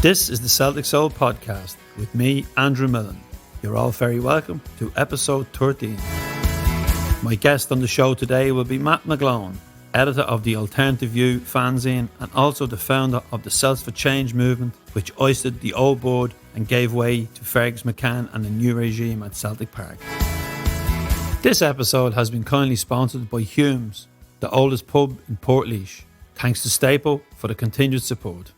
This is the Celtic Soul Podcast with me, Andrew Milne. You're all very welcome to episode 13. My guest on the show today will be Matt McGlone, editor of the Alternative View fanzine and also the founder of the Celts for Change movement, which ousted the old board and gave way to Fergus McCann and the new regime at Celtic Park. This episode has been kindly sponsored by Hume's, the oldest pub in Portlaoise. Thanks to Staple for the continued support.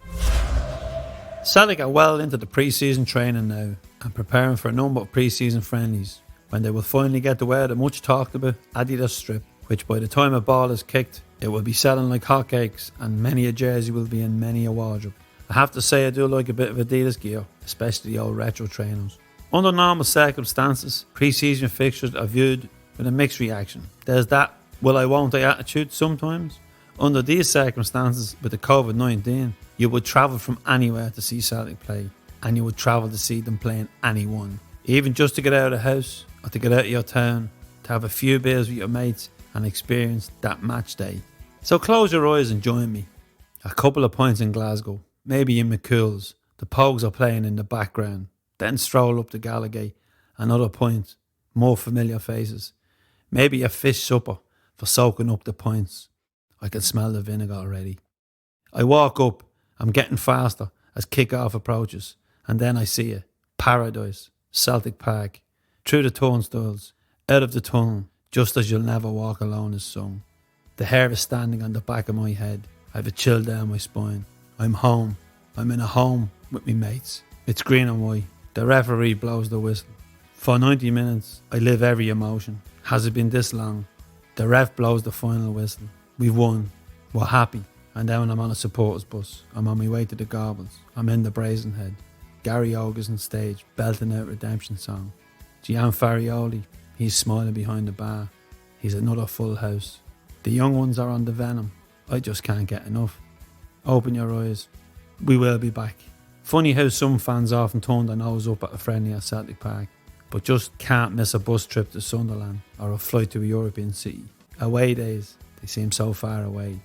Celtic are well into the pre-season training now and preparing for a number of pre-season friendlies when they will finally get to wear the much talked about Adidas strip, which by the time a ball is kicked, it will be selling like hotcakes and many a jersey will be in many a wardrobe. I have to say I do like a bit of Adidas gear, especially the old retro trainers. Under normal circumstances, pre-season fixtures are viewed with a mixed reaction. There's that will I won't I attitude sometimes. Under these circumstances with the COVID-19, you would travel from anywhere to see Celtic play, and you would travel to see them playing anyone. Even just to get out of the house, or to get out of your town, to have a few beers with your mates and experience that match day. So close your eyes and join me. A couple of pints in Glasgow, maybe in McCool's, the Pogues are playing in the background, then stroll up to Gallagher, another pint, more familiar faces. Maybe a fish supper for soaking up the pints. I can smell the vinegar already. I walk up, I'm getting faster as kick-off approaches, and then I see it. Paradise, Celtic Park, through the turnstiles, out of the tunnel, just as you'll never walk alone is sung. The hair is standing on the back of my head. I have a chill down my spine. I'm home. I'm in a home with me mates. It's green and white. The referee blows the whistle. For 90 minutes, I live every emotion. Has it been this long? The ref blows the final whistle. We've won. We're happy. And then I'm on a supporters bus. I'm on my way to the Gobbles. I'm in the Brazenhead. Gary Oga's on stage, belting out Redemption Song. Gian Farioli, he's smiling behind the bar. He's another full house. The young ones are on the Venom. I just can't get enough. Open your eyes. We will be back. Funny how some fans often turn their nose up at a friendly at Celtic Park, but just can't miss a bus trip to Sunderland or a flight to a European city. Away days, they seem so far away.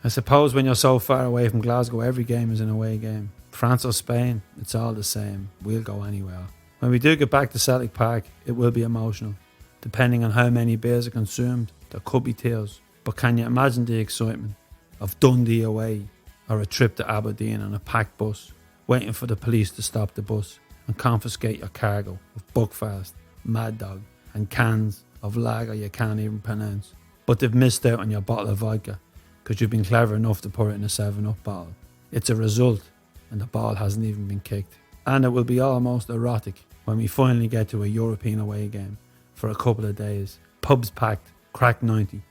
I suppose when you're so far away from Glasgow, every game is an away game. France or Spain, it's all the same. We'll go anywhere. When we do get back to Celtic Park, it will be emotional. Depending on how many beers are consumed, there could be tears. But can you imagine the excitement of Dundee away or a trip to Aberdeen on a packed bus, waiting for the police to stop the bus and confiscate your cargo of Buckfast, Mad Dog and cans of lager you can't even pronounce. But they've missed out on your bottle of vodka because you've been clever enough to put it in a 7-Up bottle. It's a result, and the ball hasn't even been kicked. And it will be almost erotic when we finally get to a European away game for a couple of days. Pubs packed, crack 90.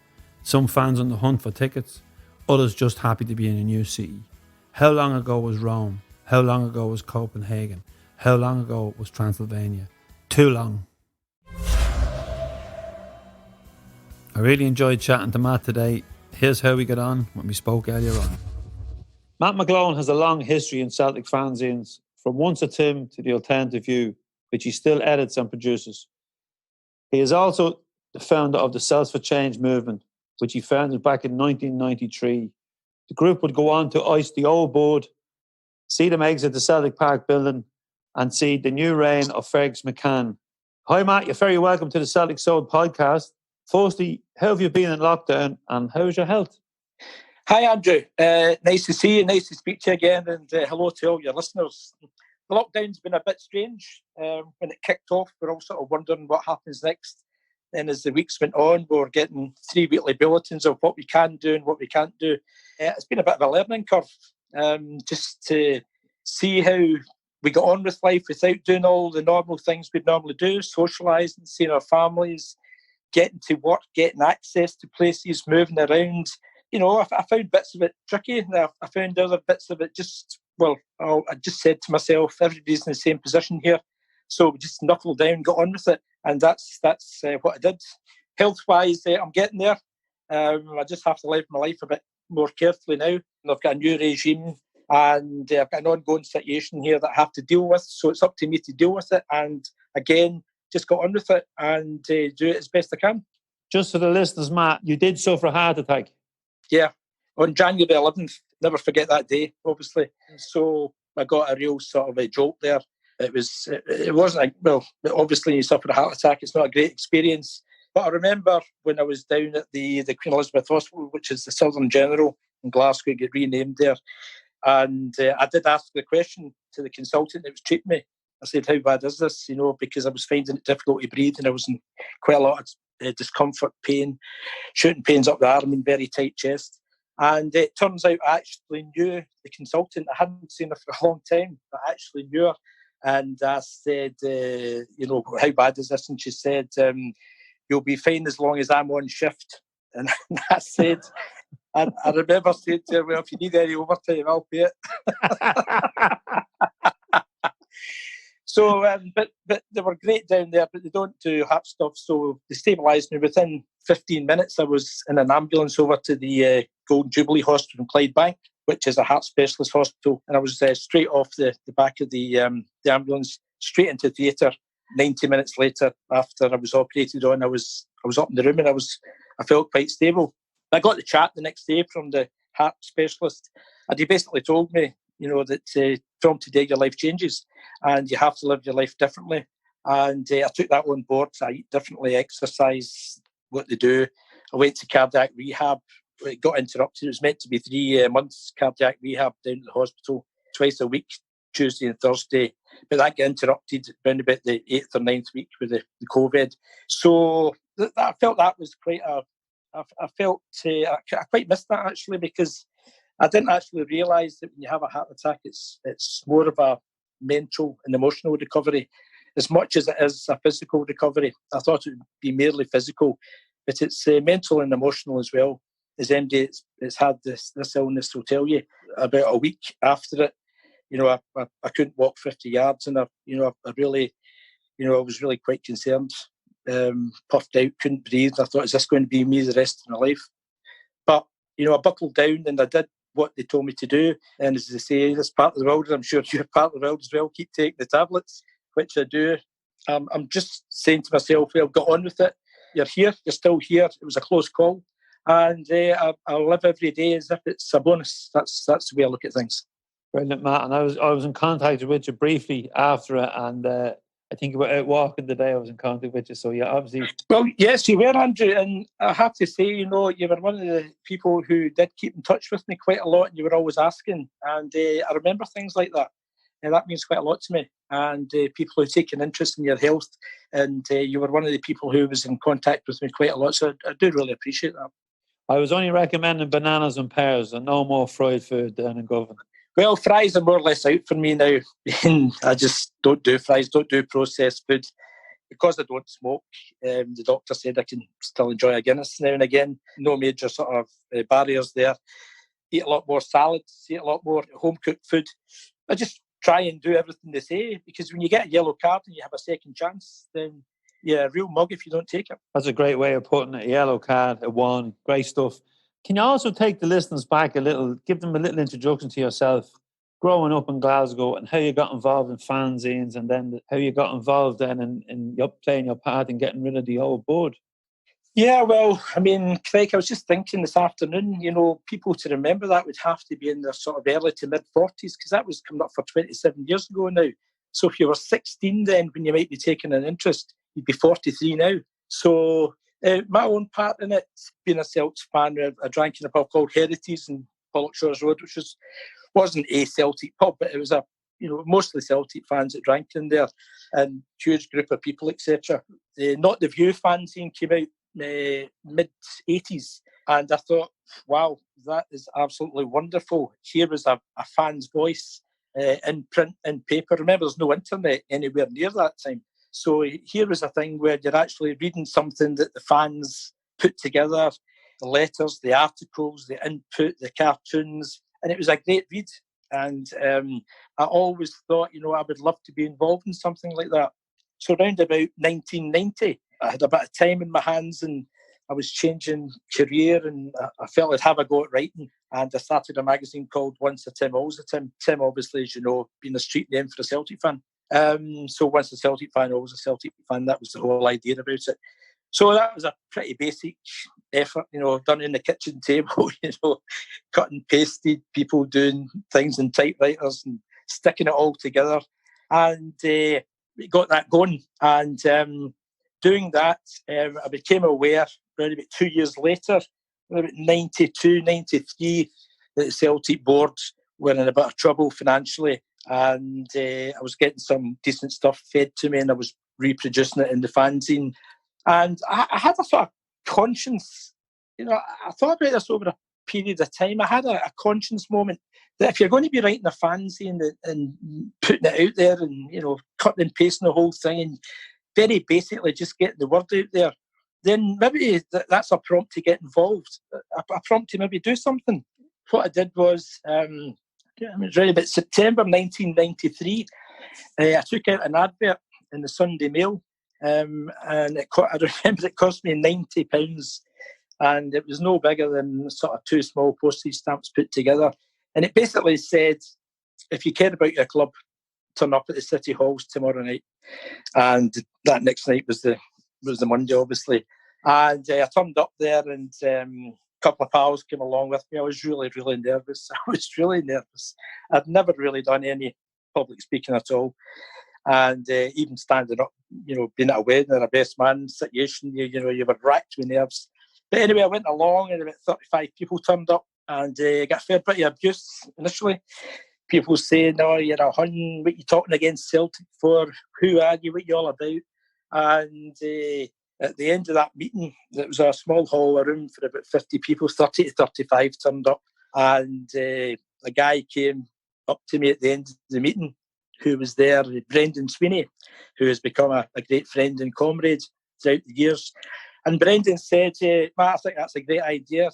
Some fans on the hunt for tickets, others just happy to be in a new city. How long ago was Rome? How long ago was Copenhagen? How long ago was Transylvania? Too long. I really enjoyed chatting to Matt today. Here's how we got on when we spoke earlier on. Matt McGlone has a long history in Celtic fanzines, from Once a Tim to the Alternative View, which he still edits and produces. He is also the founder of the Celts for Change movement, which he founded back in 1993. The group would go on to ice the old board, see them exit the Celtic Park building, and see the new reign of Fergus McCann. Hi Matt, you're very welcome to the Celtic Soul Podcast. Firstly, how have you been in lockdown and how's your health? Hi Andrew, nice to see you, nice to speak to you again, and hello to all your listeners. The lockdown's been a bit strange. When it kicked off, we're all sort of wondering what happens next. Then as the weeks went on, we were getting 3 weekly bulletins of what we can do and what we can't do. It's been a bit of a learning curve, just to see how we got on with life without doing all the normal things we'd normally do, socialising, seeing our families, getting to work, getting access to places, moving around. You know, I found bits of it tricky, and I found other bits of it just, well, I just said to myself, everybody's in the same position here, so we just knuckled down, got on with it, and that's what I did. Health-wise, I'm getting there. I just have to live my life a bit more carefully now. And I've got a new regime, and I've got an ongoing situation here that I have to deal with, so it's up to me to deal with it, and again, just got on with it and do it as best I can. Just for the listeners, Matt, you did suffer a heart attack. Yeah, on January 11th, never forget that day, obviously. So I got a real sort of a jolt there. It wasn't like, well, obviously you suffer a heart attack, it's not a great experience. But I remember when I was down at the Queen Elizabeth Hospital, which is the Southern General in Glasgow, get renamed there. And I did ask the question to the consultant that was treating me. I said, how bad is this? Because I was finding it difficult to breathe and I was in quite a lot of discomfort, pain, shooting pains up the arm and very tight chest. And it turns out I actually knew the consultant. I hadn't seen her for a long time, but I actually knew her. And I said, how bad is this? And she said, you'll be fine as long as I'm on shift. And I said, I remember saying to her, well, if you need any overtime, I'll pay it. So, but they were great down there, but they don't do heart stuff. So they stabilised me. Within 15 minutes, I was in an ambulance over to the Golden Jubilee Hospital in Clydebank, which is a heart specialist hospital. And I was straight off the back of the ambulance, straight into theatre. 90 minutes later, after I was operated on, I was up in the room and I felt quite stable. I got the chat the next day from the heart specialist, and he basically told me, that from today your life changes and you have to live your life differently. And I took that on board. I eat differently, exercise, what they do. I went to cardiac rehab. It got interrupted. It was meant to be 3 months cardiac rehab down at the hospital twice a week, Tuesday and Thursday. But that got interrupted around about the 8th or 9th week with the COVID. So I felt that was quite I quite missed that actually, because I didn't actually realise that when you have a heart attack, it's more of a mental and emotional recovery as much as it is a physical recovery. I thought it would be merely physical, but it's mental and emotional as well. As MD, it's had this illness will tell you. About a week after it, I couldn't walk 50 yards, and I was really quite concerned, puffed out, couldn't breathe. I thought, is this going to be me the rest of my life? But I buckled down and I did what they told me to do. And as they say, this part of the world, and I'm sure you're part of the world as well, keep taking the tablets, which I do. I'm just saying to myself, well, get on with it. You're here, you're still here. It was a close call. And I live every day as if it's a bonus. That's the way I look at things. Brilliant, Matt. And I was in contact with you briefly after it, and I think about out walking the day I was in contact with you. So yeah, obviously. Well, yes, you were, Andrew, and I have to say, you were one of the people who did keep in touch with me quite a lot, and you were always asking, and I remember things like that, and that means quite a lot to me. And people who take an interest in your health, and you were one of the people who was in contact with me quite a lot. So I do really appreciate that. I was only recommending bananas and pears, and no more fried food down in Govan. Well, fries are more or less out for me now. I just don't do fries, don't do processed food. Because I don't smoke, the doctor said I can still enjoy a Guinness now and again. No major sort of barriers there. Eat a lot more salads, eat a lot more home-cooked food. I just try and do everything they say, because when you get a yellow card and you have a second chance, then you're a real mug if you don't take it. That's a great way of putting it. A yellow card, a one, great stuff. Can you also take the listeners back a little, give them a little introduction to yourself, growing up in Glasgow, and how you got involved in fanzines, and then how you got involved then in playing your part in getting rid of the old board? Yeah, well, I mean, Craig, I was just thinking this afternoon, people to remember that would have to be in their sort of early to mid-40s, because that was coming up for 27 years ago now. So if you were 16 then, when you might be taking an interest, you'd be 43 now. So my own part in it, being a Celts fan, I drank in a pub called Heritage in Pollockshires Road, which wasn't a Celtic pub, but it was mostly Celtic fans that drank in there, and huge group of people, etc. Not the View fanzine came out mid-80s, and I thought, wow, that is absolutely wonderful. Here was a fan's voice in print, in paper. Remember, there's no internet anywhere near that time. So here was a thing where you're actually reading something that the fans put together, the letters, the articles, the input, the cartoons, and it was a great read. And I always thought, I would love to be involved in something like that. So around about 1990, I had a bit of time in my hands and I was changing career, and I felt I'd have a go at writing. And I started a magazine called Once a Tim, Always a Tim. Tim, obviously, as you know, being a street name for a Celtic fan. So once a Celtic fan, always a Celtic fan. That was the whole idea about it. So that was a pretty basic effort, done in the kitchen table, cut and pasted, people doing things in typewriters and sticking it all together. And we got that going. And doing that, I became aware around about 2 years later, about 92, 93, that the Celtic board were in a bit of trouble financially. And I was getting some decent stuff fed to me, and I was reproducing it in the fanzine. And I had a sort of conscience, I thought about this over a period of time. I had a conscience moment that if you're going to be writing a fanzine and putting it out there and, cutting and pasting the whole thing and very basically just getting the word out there, then maybe that's a prompt to get involved, a prompt to maybe do something. What I did was, it was around about September 1993, I took out an advert in the Sunday Mail, and I remember it cost me £90, and it was no bigger than sort of 2 small postage stamps put together. And it basically said, if you care about your club, turn up at the City Halls tomorrow night. And that next night was the Monday, obviously. And I turned up there, and a couple of pals came along with me. I was really, really nervous. I'd never really done any public speaking at all. And even standing up, being at a wedding or a best man situation, you were racked with nerves. But anyway, I went along, and about 35 people turned up, and got a fair bit of abuse initially. People saying, "Oh, you're a hun, what you talking against Celtic for? Who are you? What you all about?" And at the end of that meeting, it was a small hall, a room for about 50 people, 30 to 35 turned up. And a guy came up to me at the end of the meeting who was there, Brendan Sweeney, who has become a great friend and comrade throughout the years. And Brendan said, "Matt, I think that's a great idea.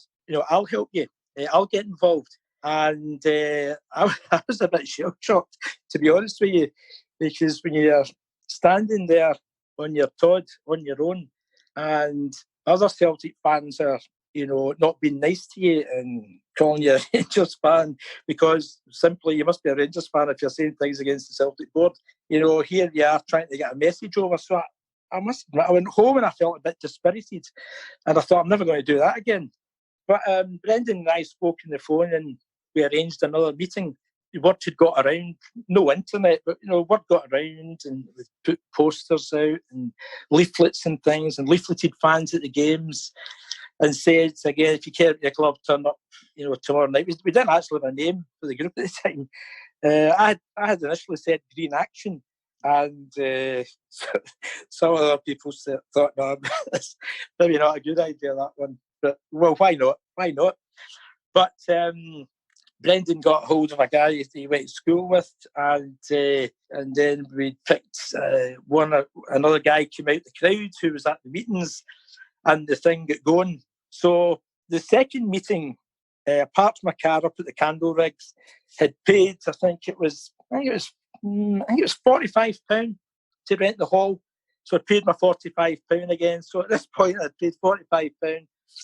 I'll help you. I'll get involved." And I was a bit shell-shocked, to be honest with you, because when you're standing there on your Todd, on your own, and other Celtic fans are, not being nice to you and calling you a Rangers fan, because simply you must be a Rangers fan if you're saying things against the Celtic board. Here you are trying to get a message over. So I went home and I felt a bit dispirited, and I thought, I'm never going to do that again. But Brendan and I spoke on the phone, and we arranged another meeting. The word had got around, no internet, but word got around, and we put posters out and leaflets and things, and leafleted fans at the games, and said again, if you care about your club, turn up, tomorrow night. We didn't actually have a name for the group at the time. I had initially said Green Action, and some other people thought, no, that's maybe not a good idea, that one. But well, why not? Why not? But Brendan got hold of a guy he went to school with, and then we picked another guy came out the crowd who was at the meetings, and the thing got going. So the second meeting, parked my car up at the Candle Rigs, had paid, I think it was £45 to rent the hall. So I paid my £45 again. So at this point, I'd paid £45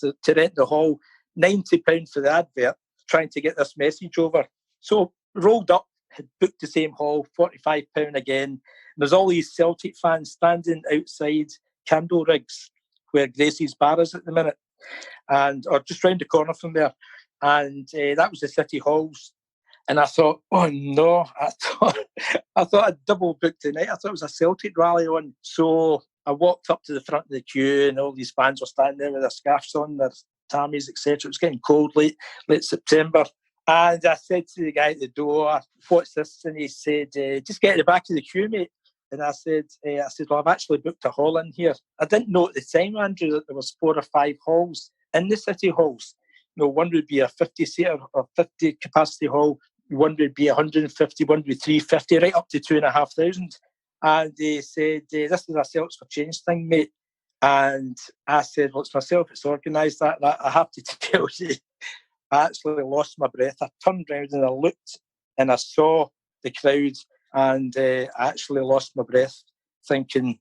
to rent the hall, £90 for the advert, trying to get this message over. So rolled up, had booked the same hall, £45 again. And there's all these Celtic fans standing outside Candle Rigs, where Gracie's Bar is at the minute, or just round the corner from there. And that was the City Halls. And I thought, oh no, I thought I'd double booked tonight. I thought it was a Celtic rally on. So I walked up to the front of the queue, and all these fans were standing there with their scarves on, their tammies, etc. It was getting cold, late September. And I said to the guy at the door, "What's this?" And he said, "Just get to the back of the queue, mate." And I said, "Well, I've actually booked a hall in here." I didn't know at the time, Andrew, that there was 4 or 5 halls in the City Halls. One would be a 50-seater or 50 capacity hall. One would be 150, one would be 350, right up to 2,500. And they said, "This is a Celts for Change thing, mate." And I said, "Well, it's myself that's organised that. I have to tell you, I actually lost my breath. I turned around and I looked and I saw the crowd, and I actually lost my breath, thinking,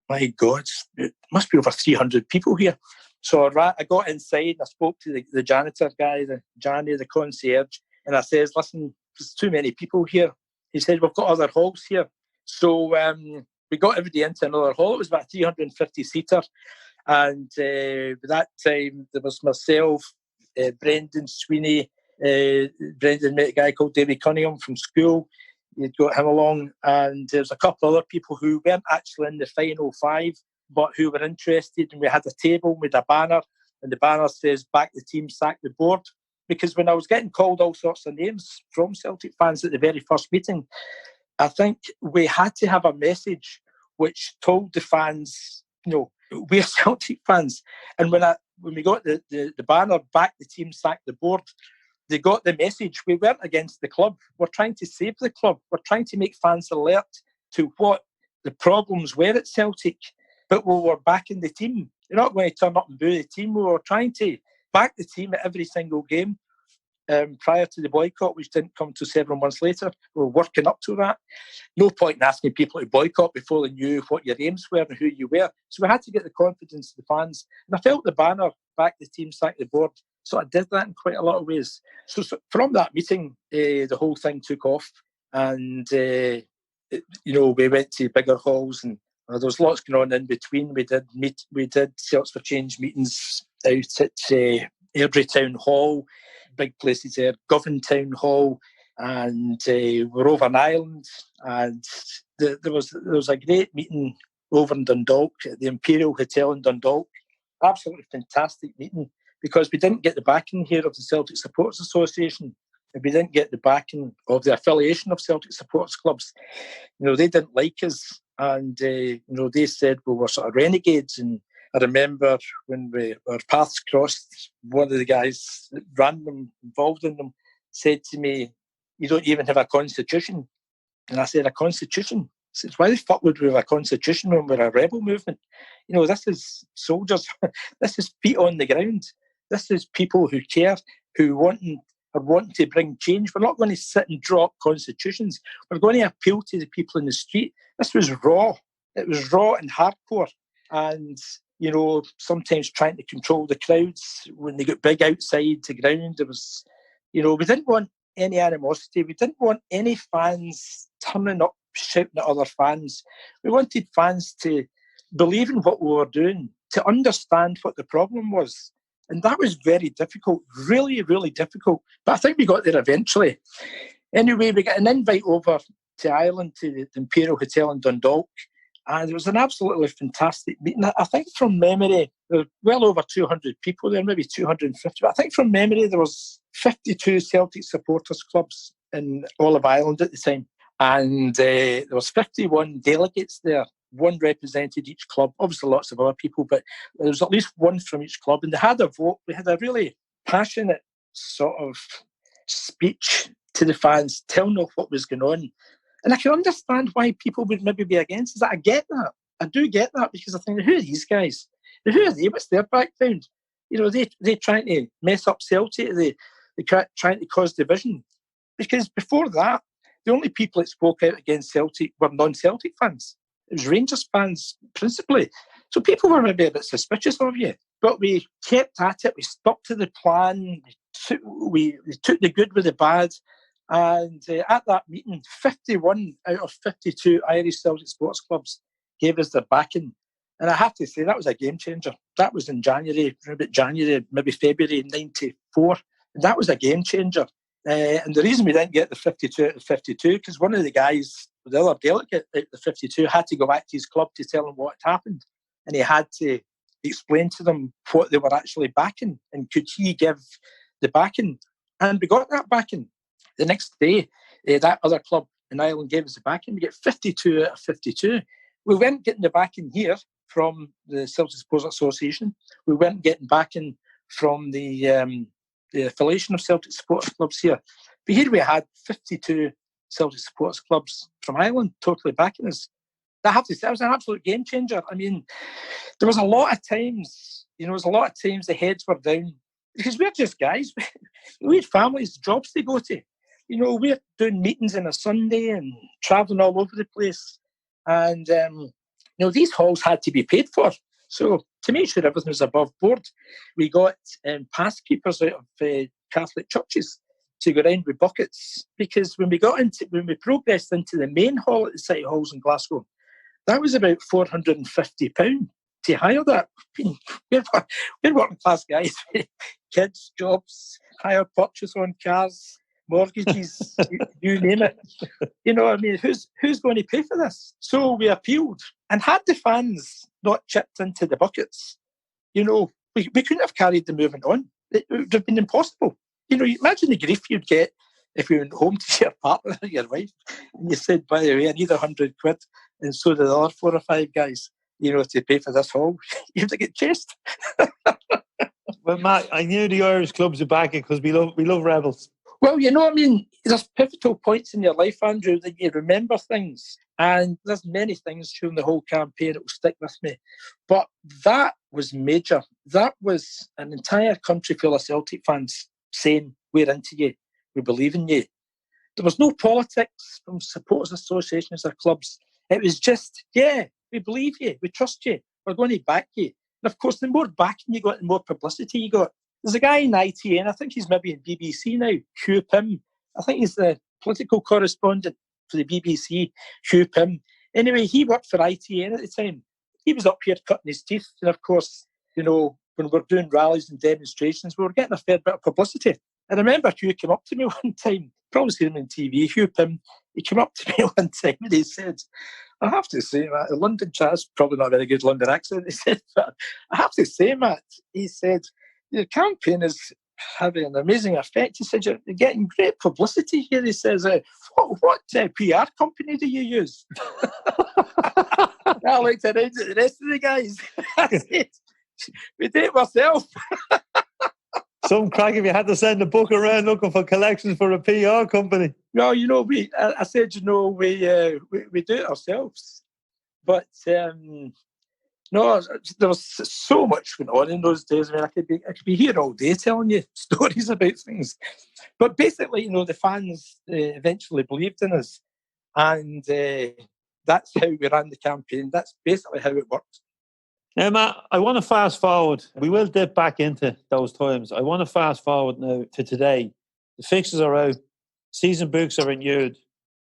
my God, it must be over 300 people here. So I got inside, I spoke to the janitor guy, the concierge, and I says, "Listen, there's too many people here." He said, "We've got other halls here." So we got everybody into another hall. It was about a 350-seater. And by that time, there was myself, Brendan Sweeney, Brendan met a guy called David Cunningham from school, you'd got him along, and there's a couple other people who weren't actually in the final 5, but who were interested, and we had a table with a banner, and the banner says, "Back the team, sack the board." Because when I was getting called all sorts of names from Celtic fans at the very first meeting, I think we had to have a message which told the fans, we're Celtic fans. And when we got the banner, "Back the team, sack the board," they got the message. We weren't against the club. We're trying to save the club. We're trying to make fans alert to what the problems were at Celtic, but we were backing the team. You're not going to turn up and boo the team. We were trying to back the team at every single game. Prior to the boycott, which didn't come to several months later, we were working up to that. No point in asking people to boycott before they knew what your aims were and who you were. So we had to get the confidence of the fans. And I felt the banner, "Back the team, sack the board," so I did that in quite a lot of ways. So from that meeting, the whole thing took off. And, we went to bigger halls, and there was lots going on in between. We did Celts for Change meetings out at Airdrie Town Hall, big places there, Govan Town Hall, and we're over in Ireland, and there was a great meeting over in Dundalk at the Imperial Hotel in Dundalk. Absolutely fantastic meeting, because we didn't get the backing here of the Celtic Supporters Association, and we didn't get the backing of the affiliation of Celtic Supporters Clubs. They didn't like us, and they said we were sort of renegades. And I remember when our paths crossed, one of the guys that ran them, involved in them, said to me, "You don't even have a constitution." And I said, "A constitution?" I said, "Why the fuck would we have a constitution when we're a rebel movement? This is soldiers. This is feet on the ground. This is people who care, who are wanting to bring change. We're not going to sit and draw up constitutions. We're going to appeal to the people in the street." This was raw. It was raw and hardcore. And sometimes trying to control the crowds when they got big outside the ground. There was, we didn't want any animosity. We didn't want any fans turning up, shouting at other fans. We wanted fans to believe in what we were doing, to understand what the problem was. And that was very difficult, really, really difficult. But I think we got there eventually. Anyway, we got an invite over to Ireland, to the Imperial Hotel in Dundalk. And it was an absolutely fantastic meeting. I think from memory, there were well over 200 people there, maybe 250. But I think from memory, there was 52 Celtic supporters clubs in all of Ireland at the time. And there was 51 delegates there. One represented each club. Obviously, lots of other people, but there was at least one from each club. And they had a vote. We had a really passionate sort of speech to the fans, telling them what was going on. And I can understand why people would maybe be against it. I get that. I do get that, because I think, who are these guys? Who are they? What's their background? They're trying to mess up Celtic. They're trying to cause division. Because before that, the only people that spoke out against Celtic were non-Celtic fans. It was Rangers fans, principally. So people were maybe a bit suspicious of you. But we kept at it. We stuck to the plan. We took the good with the bad. And at that meeting, 51 out of 52 Irish Celtic sports clubs gave us their backing. And I have to say, that was a game changer. That was in January, maybe February 94. And that was a game changer. And the reason we didn't get the 52 out of 52, because one of the guys, the other delegate out of the 52, had to go back to his club to tell them what had happened. And he had to explain to them what they were actually backing, and could he give the backing. And we got that backing. The next day, that other club in Ireland gave us the backing. We get 52 out of 52. We weren't getting the backing here from the Celtic Supporters Association. We weren't getting backing from the affiliation of Celtic Supporters Clubs here. But here we had 52 Celtic Supporters Clubs from Ireland totally backing us. I have to say, it was an absolute game changer. I mean, there was a lot of times, the heads were down, because we're just guys. We had families, jobs to go to. We're doing meetings on a Sunday and travelling all over the place. And, these halls had to be paid for. So to make sure everything was above board, we got pass keepers out of Catholic churches to go around with buckets. Because when we progressed into the main hall at the City Halls in Glasgow, that was about £450 to hire that. We're working class guys, kids, jobs, hire purchase on cars. mortgages, you name it. You know, I mean, who's going to pay for this? So we appealed, and had the fans not chipped into the buckets, you know, we couldn't have carried the movement on. It would have been impossible. You know, imagine the grief you'd get if you went home to your partner or your wife and you said, by the way, I need 100 quid, and so did the other 4 or 5 guys, you know, to pay for this hall. You have to get chased. Well, Matt, I knew the Irish clubs would back it because we love rebels. Well, you know what I mean? There's pivotal points in your life, Andrew, that you remember things. And there's many things during the whole campaign that will stick with me. But that was major. That was an entire country full of Celtic fans saying, we're into you, we believe in you. There was no politics from supporters associations or clubs. It was just, yeah, we believe you, we trust you, we're going to back you. And of course, the more backing you got, the more publicity you got. There's a guy in ITN, I think he's maybe in BBC now, Hugh Pym. I think he's the political correspondent for the BBC, Hugh Pym. Anyway, he worked for ITN at the time. He was up here cutting his teeth. And of course, you know, when we're doing rallies and demonstrations, we were getting a fair bit of publicity. I remember Hugh came up to me one time, probably seen him on TV, Hugh Pym. He came up to me one time and he said, I have to say, Matt, the London chat's probably not a very good London accent, he said, but I have to say, Matt, he said, your campaign is having an amazing effect. He said, you're getting great publicity here. He says, what PR company do you use? I looked around at the rest of the guys. I said, we do it myself. Some crack if you had to send a book around looking for collections for a PR company. No, you know, I said, you know, we do it ourselves. But no, there was so much going on in those days. I mean, I could be here all day telling you stories about things. But basically, you know, the fans eventually believed in us. And that's how we ran the campaign. That's basically how it worked. Now, Matt, I want to fast forward. We will dip back into those times. I want to fast forward now to today. The fixtures are out. Season books are renewed.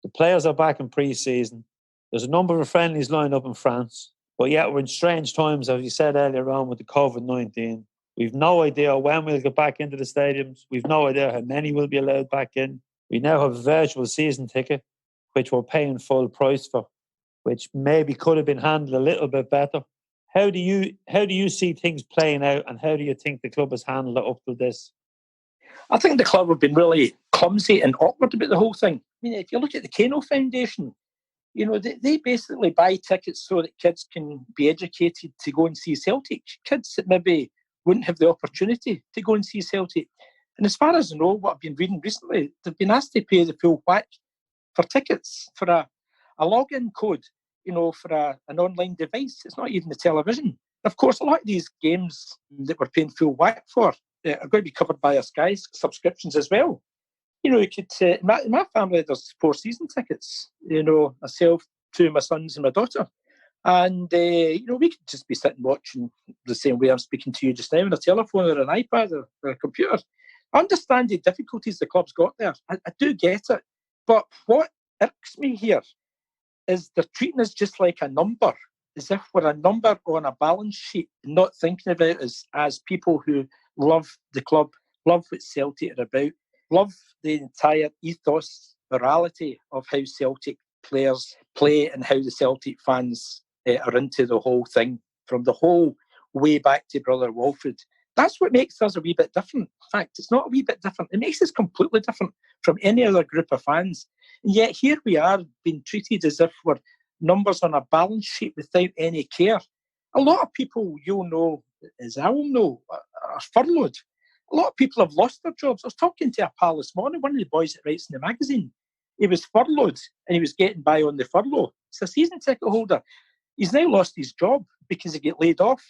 The players are back in pre-season. There's a number of friendlies lined up in France. But yet we're in strange times, as you said earlier on, with the COVID-19. We've no idea when we'll get back into the stadiums. We've no idea how many will be allowed back in. We now have a virtual season ticket, which we're paying full price for, which maybe could have been handled a little bit better. How do you see things playing out, and how do you think the club has handled it up to this? I think the club have been really clumsy and awkward about the whole thing. I mean, if you look at the Kano Foundation, you know, they basically buy tickets so that kids can be educated to go and see Celtic. Kids that maybe wouldn't have the opportunity to go and see Celtic. And as far as I know, what I've been reading recently, they've been asked to pay the full whack for tickets, for a login code, you know, for an online device. It's not even the television. Of course, a lot of these games that we're paying full whack for are going to be covered by our Sky subscriptions as well. You know, you could say, in my family, there's 4 season tickets, you know, myself, 2 of my sons and my daughter. And, you know, we could just be sitting watching the same way I'm speaking to you just now on a telephone or an iPad or a computer. I understand the difficulties the club's got there. I do get it. But what irks me here is they're treating us just like a number, as if we're a number on a balance sheet, and not thinking about us as people who love the club, love what Celtic are about, love the entire ethos, morality of how Celtic players play and how the Celtic fans are into the whole thing, from the whole way back to Brother Walford. That's what makes us a wee bit different. In fact, it's not a wee bit different. It makes us completely different from any other group of fans. And yet here we are being treated as if we're numbers on a balance sheet without any care. A lot of people you'll know, as I will know, are furloughed. A lot of people have lost their jobs. I was talking to a pal this morning, one of the boys that writes in the magazine. He was furloughed and he was getting by on the furlough. It's a season ticket holder. He's now lost his job because he got laid off.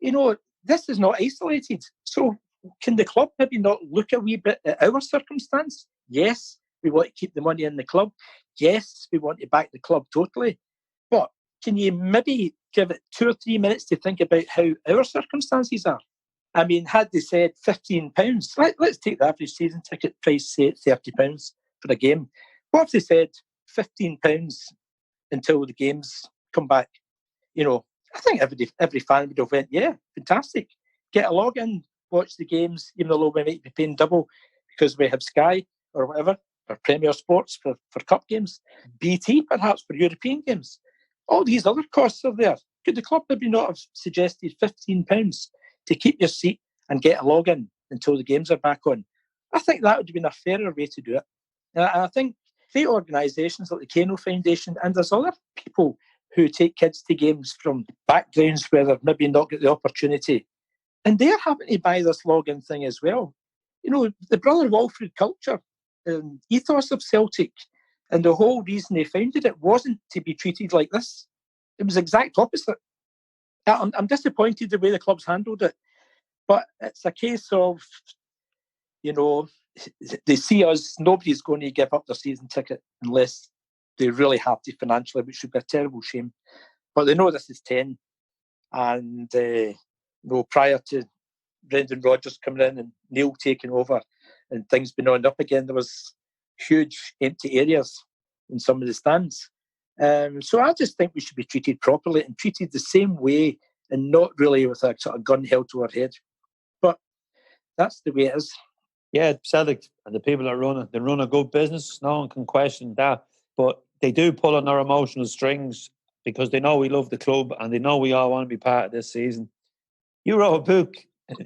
You know, this is not isolated. So can the club maybe not look a wee bit at our circumstance? Yes, we want to keep the money in the club. Yes, we want to back the club totally. But can you maybe give it 2 or 3 minutes to think about how our circumstances are? I mean, had they said £15, let's take the average season ticket price, say £30 for a game. What if they said £15 until the games come back? You know, I think every fan would have went, yeah, fantastic. Get a login, watch the games, even though we might be paying double because we have Sky. or whatever, or Premier Sports for cup games, BT perhaps for European games. All these other costs are there. Could the club maybe not have suggested £15 to keep your seat and get a login until the games are back on? I think that would have been a fairer way to do it. And I think great organisations like the Kano Foundation, and there's other people who take kids to games from backgrounds where they've maybe not got the opportunity, and they're having to buy this login thing as well. You know, the Brother Walfrid culture and ethos of Celtic, and the whole reason they founded it wasn't to be treated like this. It was the exact opposite. I'm disappointed the way the club's handled it, but it's a case of, you know, they see us, nobody's going to give up their season ticket unless they really have to financially, which would be a terrible shame. But they know this is 10. And prior to Brendan Rodgers coming in and Neil taking over and things being on up again, there was huge empty areas in some of the stands. So I just think we should be treated properly and treated the same way, and not really with a sort of gun held to our head. But that's the way it is. Yeah, Celtic and the people that run it, they run a good business. No one can question that. But they do pull on our emotional strings because they know we love the club and they know we all want to be part of this season. You wrote a book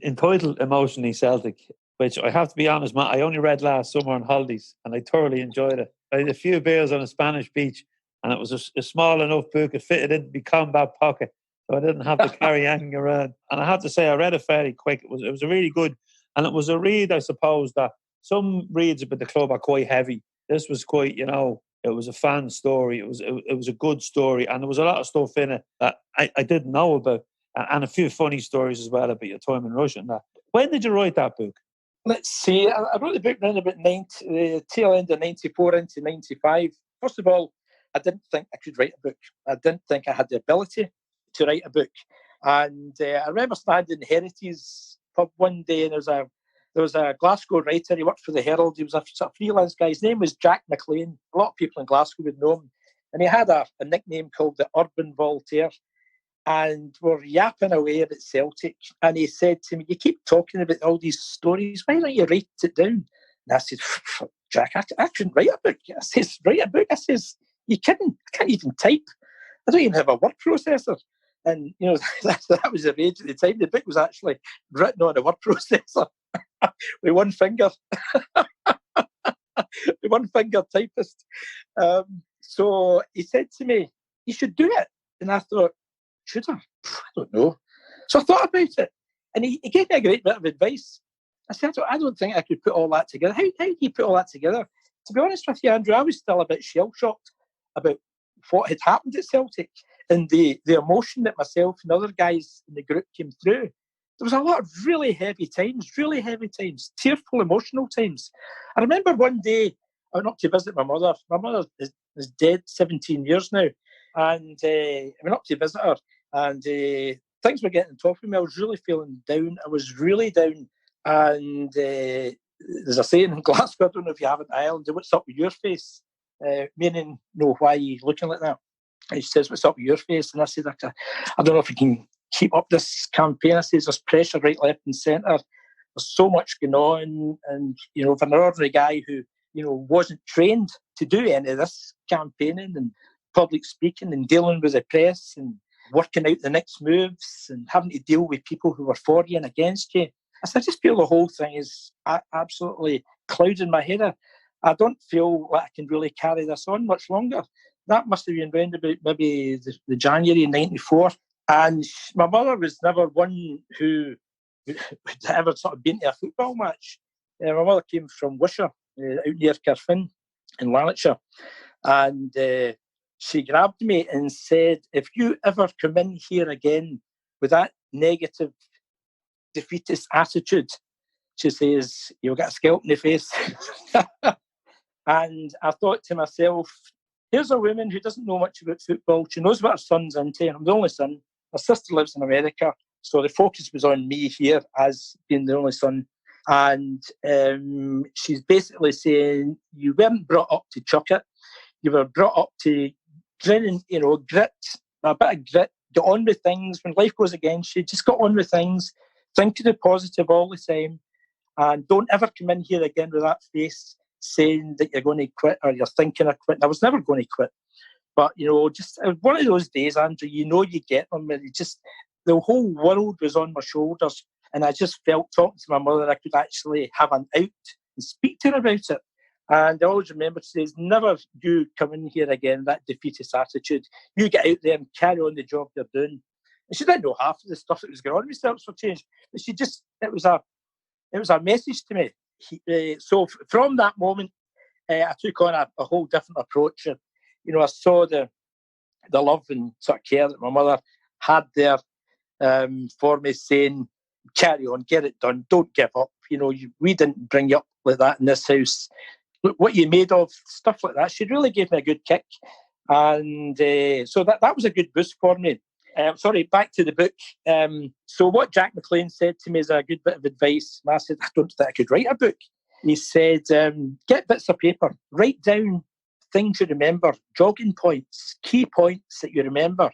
entitled Emotionally Celtic, which I have to be honest, Matt, I only read last summer on holidays and I thoroughly enjoyed it. I had a few beers on a Spanish beach and it was a small enough book. It fitted into my combat pocket, so I didn't have to carry anything around. And I have to say, I read it fairly quick. It was a really good, and it was a read, I suppose, that some reads about the club are quite heavy. This was quite, you know, it was a fan story. It was a good story, and there was a lot of stuff in it that I didn't know about, and a few funny stories as well about your time in Russia and that. When did you write that book? Let's see. I wrote the book around about the tail end of 94 into 95. First of all, I didn't think I could write a book. I didn't think I had the ability to write a book. And I remember standing in Herity's pub one day, and there was a Glasgow writer. He worked for the Herald. He was a sort of freelance guy. His name was Jack McLean. A lot of people in Glasgow would know him. And he had a nickname called the Urban Voltaire. And we're yapping away about Celtic. And he said to me, "You keep talking about all these stories. Why don't you write it down?" And I said, "Jack, I couldn't write a book." I says, "Write a book?" I says, "You kidding? I can't even type. I don't even have a word processor." And, you know, that was the rage at the time. The book was actually written on a word processor with one finger. With one finger typist. So he said to me, "You should do it." And I thought, should I? I don't know. So I thought about it. And he gave me a great bit of advice. I said, "I don't think I could put all that together." How do you put all that together? To be honest with you, Andrew, I was still a bit shell-shocked about what had happened at Celtic and the emotion that myself and other guys in the group came through. There was a lot of really heavy times, tearful, emotional times. I remember one day I went up to visit my mother. My mother is dead 17 years now. And I went up to visit her, and things were getting tough for me. I was really feeling down. I was really down. And there's a saying in Glasgow, I don't know if you have it in Ireland, "What's up with your face?" Meaning, no, why are you looking like that? And she says, "What's up with your face?" And I said, I don't know if we can keep up this campaign. I says, "There's pressure right, left and centre. There's so much going on." And, you know, for an ordinary guy who, you know, wasn't trained to do any of this campaigning and public speaking and dealing with the press and working out the next moves and having to deal with people who were for you and against you, I said, I just feel the whole thing is absolutely clouding my head. I don't feel like I can really carry this on much longer. That must have been around about maybe the January 94. And my mother was never one who had ever sort of been to a football match. My mother came from Wishaw, out near Carfin in Lanarkshire. And she grabbed me and said, "If you ever come in here again with that negative, defeatist attitude," she says, "you'll get a scalp in the face." And I thought to myself, here's a woman who doesn't know much about football. She knows what her son's into, and I'm the only son. Her sister lives in America, so the focus was on me here as being the only son. And she's basically saying, you weren't brought up to chuck it. You were brought up to grit, a bit of grit, get on with things. When life goes against you, just get on with things. Think of the positive all the time. And don't ever come in here again with that face. saying that you're going to quit or you're thinking of quitting. I was never going to quit. But, you know, just one of those days, Andrew, you know you get them, and the whole world was on my shoulders, and I just felt, talking to my mother, I could actually have an out and speak to her about it. And I always remember, she says, never you come in here again, that defeatist attitude. You get out there and carry on the job you're doing. And she didn't know half of the stuff that was going on with Celts for Change, but it was a message to me. So from that moment, I took on a whole different approach. You know, I saw the love and sort of care that my mother had there for me, saying, carry on, get it done, don't give up. You know, we didn't bring you up like that in this house. Look what you made of, stuff like that. She really gave me a good kick. And so that was a good boost for me. Sorry, back to the book. So what Jack McGlone said to me is a good bit of advice. And I said, I don't think I could write a book. He said, get bits of paper, write down things you remember, jogging points, key points that you remember.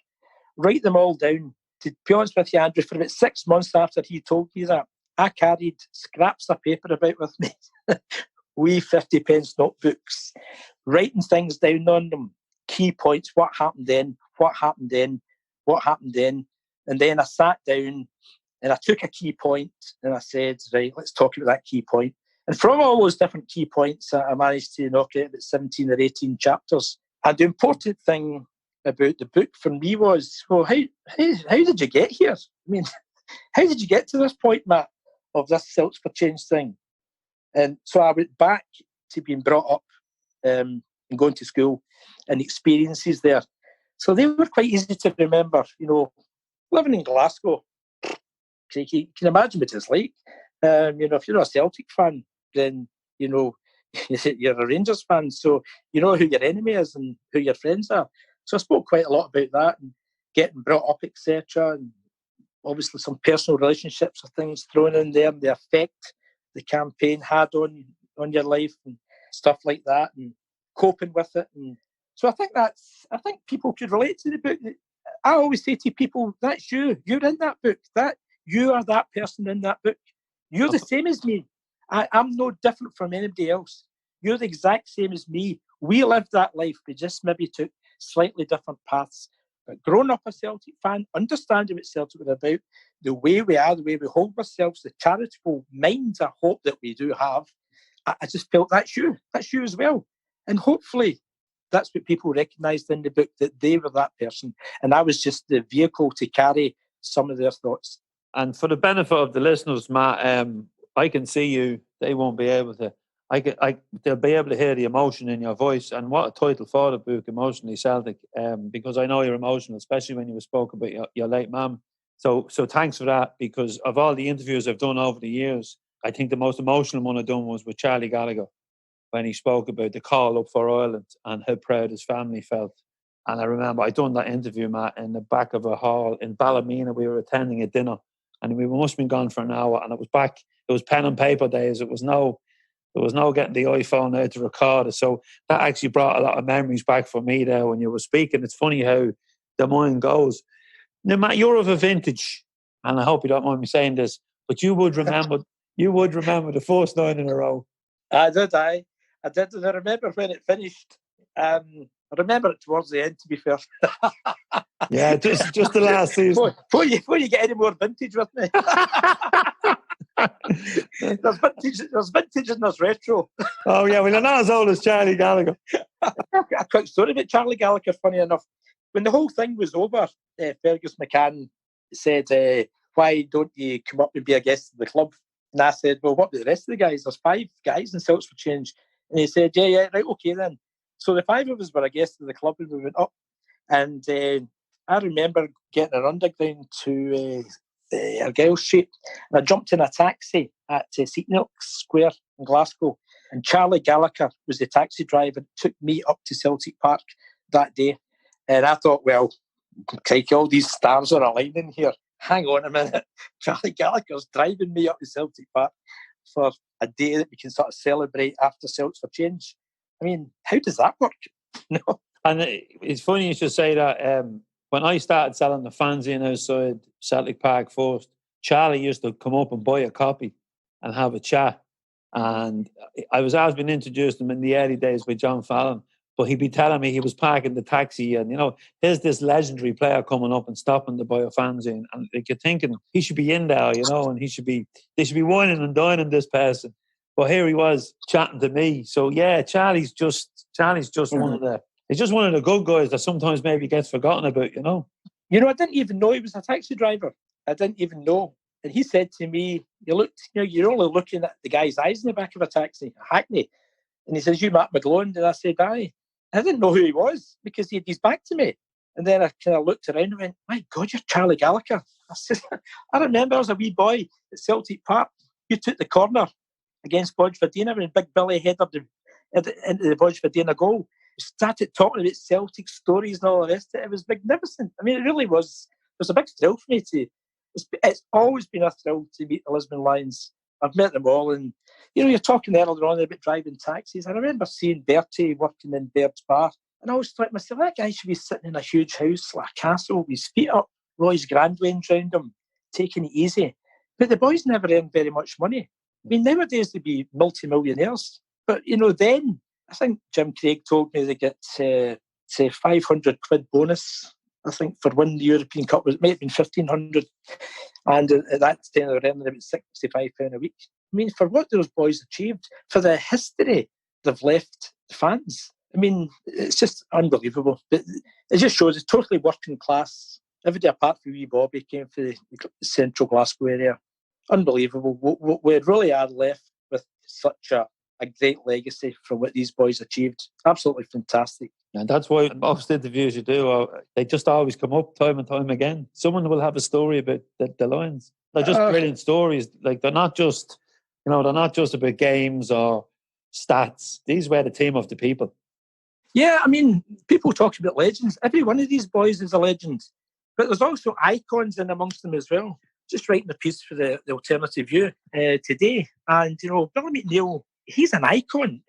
Write them all down. To be honest with you, Andrew, for about 6 months after he told me that, I carried scraps of paper about with me. Wee 50-pence notebooks, writing things down on them, key points, what happened then, what happened then, what happened then. And then I sat down and I took a key point and I said, right, let's talk about that key point. And from all those different key points, I managed to knock out about 17 or 18 chapters. And the important thing about the book for me was, well, how did you get here? I mean, how did you get to this point, Matt, of this Celts for Change thing? And so I went back to being brought up and going to school and experiences there. So they were quite easy to remember. You know, living in Glasgow, you can imagine what it's like. You know, if you're a Celtic fan, then, you know, you're a Rangers fan. So you know who your enemy is and who your friends are. So I spoke quite a lot about that and getting brought up, etc. And obviously some personal relationships or things thrown in there, and the effect the campaign had on your life and stuff like that, and coping with it. And so I think people could relate to the book. I always say to people, that's you. You're in that book. That you are that person in that book. You're the same as me. I'm no different from anybody else. You're the exact same as me. We lived that life. We just maybe took slightly different paths. But growing up a Celtic fan, understanding what Celtic were about, the way we are, the way we hold ourselves, the charitable minds I hope that we do have, I just felt that's you as well. And hopefully that's what people recognised in the book, that they were that person. And I was just the vehicle to carry some of their thoughts. And for the benefit of the listeners, Matt, I can see you. They won't be able to. They'll be able to hear the emotion in your voice. And what a title for the book, Emotionally Celtic, because I know you're emotional, especially when you spoke about your late mum. So thanks for that, because of all the interviews I've done over the years, I think the most emotional one I've done was with Charlie Gallagher, when he spoke about the call up for Ireland and how proud his family felt. And I remember I done that interview, Matt, in the back of a hall in Ballymena. We were attending a dinner, and we must have been gone for an hour, and it was pen and paper days. There was no getting the iPhone out to record it. So that actually brought a lot of memories back for me there when you were speaking. It's funny how the mind goes. Now, Matt, you're of a vintage, and I hope you don't mind me saying this, but you would remember the first 9 in a row. I did, and I remember when it finished. I remember it towards the end, to be fair. Yeah, just the last season. Before you get any more vintage with me. There's vintage and there's retro. Oh, yeah, well, you're not as old as Charlie Gallagher. A quick story about Charlie Gallagher, funny enough. When the whole thing was over, Fergus McCann said, why don't you come up and be a guest of the club? And I said, well, what about the rest of the guys? There's 5 guys in Celts for Change. And he said, yeah, right, okay then. So the 5 of us were a guest of the club, and we went up. And I remember getting an underground to Argyle Street, and I jumped in a taxi at St Neots Square in Glasgow, and Charlie Gallagher was the taxi driver and took me up to Celtic Park that day. And I thought, well, crikey, all these stars are aligning here. Hang on a minute. Charlie Gallagher's driving me up to Celtic Park for a day that we can sort of celebrate after Celts for Change. I mean, how does that work? No. And it's funny you should say that. When I started selling the fanzine outside Celtic Park first, Charlie used to come up and buy a copy and have a chat. And I was always been introduced to him in the early days by John Fallon, but he'd be telling me he was parking the taxi and, there's this legendary player coming up and stopping to buy a fanzine. And like, you're thinking he should be in there, and they should be whining and dining this person. But here he was chatting to me. So yeah, Charlie's just he's just one of the good guys that sometimes maybe gets forgotten about, I didn't even know he was a taxi driver. I didn't even know. And he said to me, you're only looking at the guy's eyes in the back of a taxi, a hackney. And he says, you Matt McGlone? And I said, aye. I didn't know who he was because he had his back to me. And then I kind of looked around and went, my God, you're Charlie Gallagher. I said, I remember I was a wee boy at Celtic Park. You took the corner against Bodgeverdina when Big Billy headed into the Bodgeverdina goal. He started talking about Celtic stories and all the rest of it. It was magnificent. I mean, it really was. It was a big thrill for me it's always been a thrill to meet the Lisbon Lions. I've met them all, and you're talking earlier on about driving taxis. I remember seeing Bertie working in Baird's Bar, and I always thought to myself, that guy should be sitting in a huge house like a castle with his feet up, Roy's grandwains round him, taking it easy. But the boys never earned very much money. I mean, nowadays they'd be multi-millionaires. But, then, I think Jim Craig told me they get, say, 500 quid bonus, I think, for winning the European Cup. It may have been 1,500. And at that time, they were earning about £65 a week. I mean, for what those boys achieved, for the history they've left the fans, I mean, it's just unbelievable. But it just shows it's totally working class. Everybody apart from wee Bobby came from the central Glasgow area. Unbelievable. We really are left with such a great legacy from what these boys achieved. Absolutely fantastic. And that's why in most interviews you do, they just always come up time and time again. Someone will have a story about the Lions. They're just brilliant stories. Like they're not just about games or stats. These were the team of the people. Yeah, I mean, people talk about legends. Every one of these boys is a legend. But there's also icons in amongst them as well. Just writing a piece for the Alternative View today. And, Billy McNeill, he's an icon.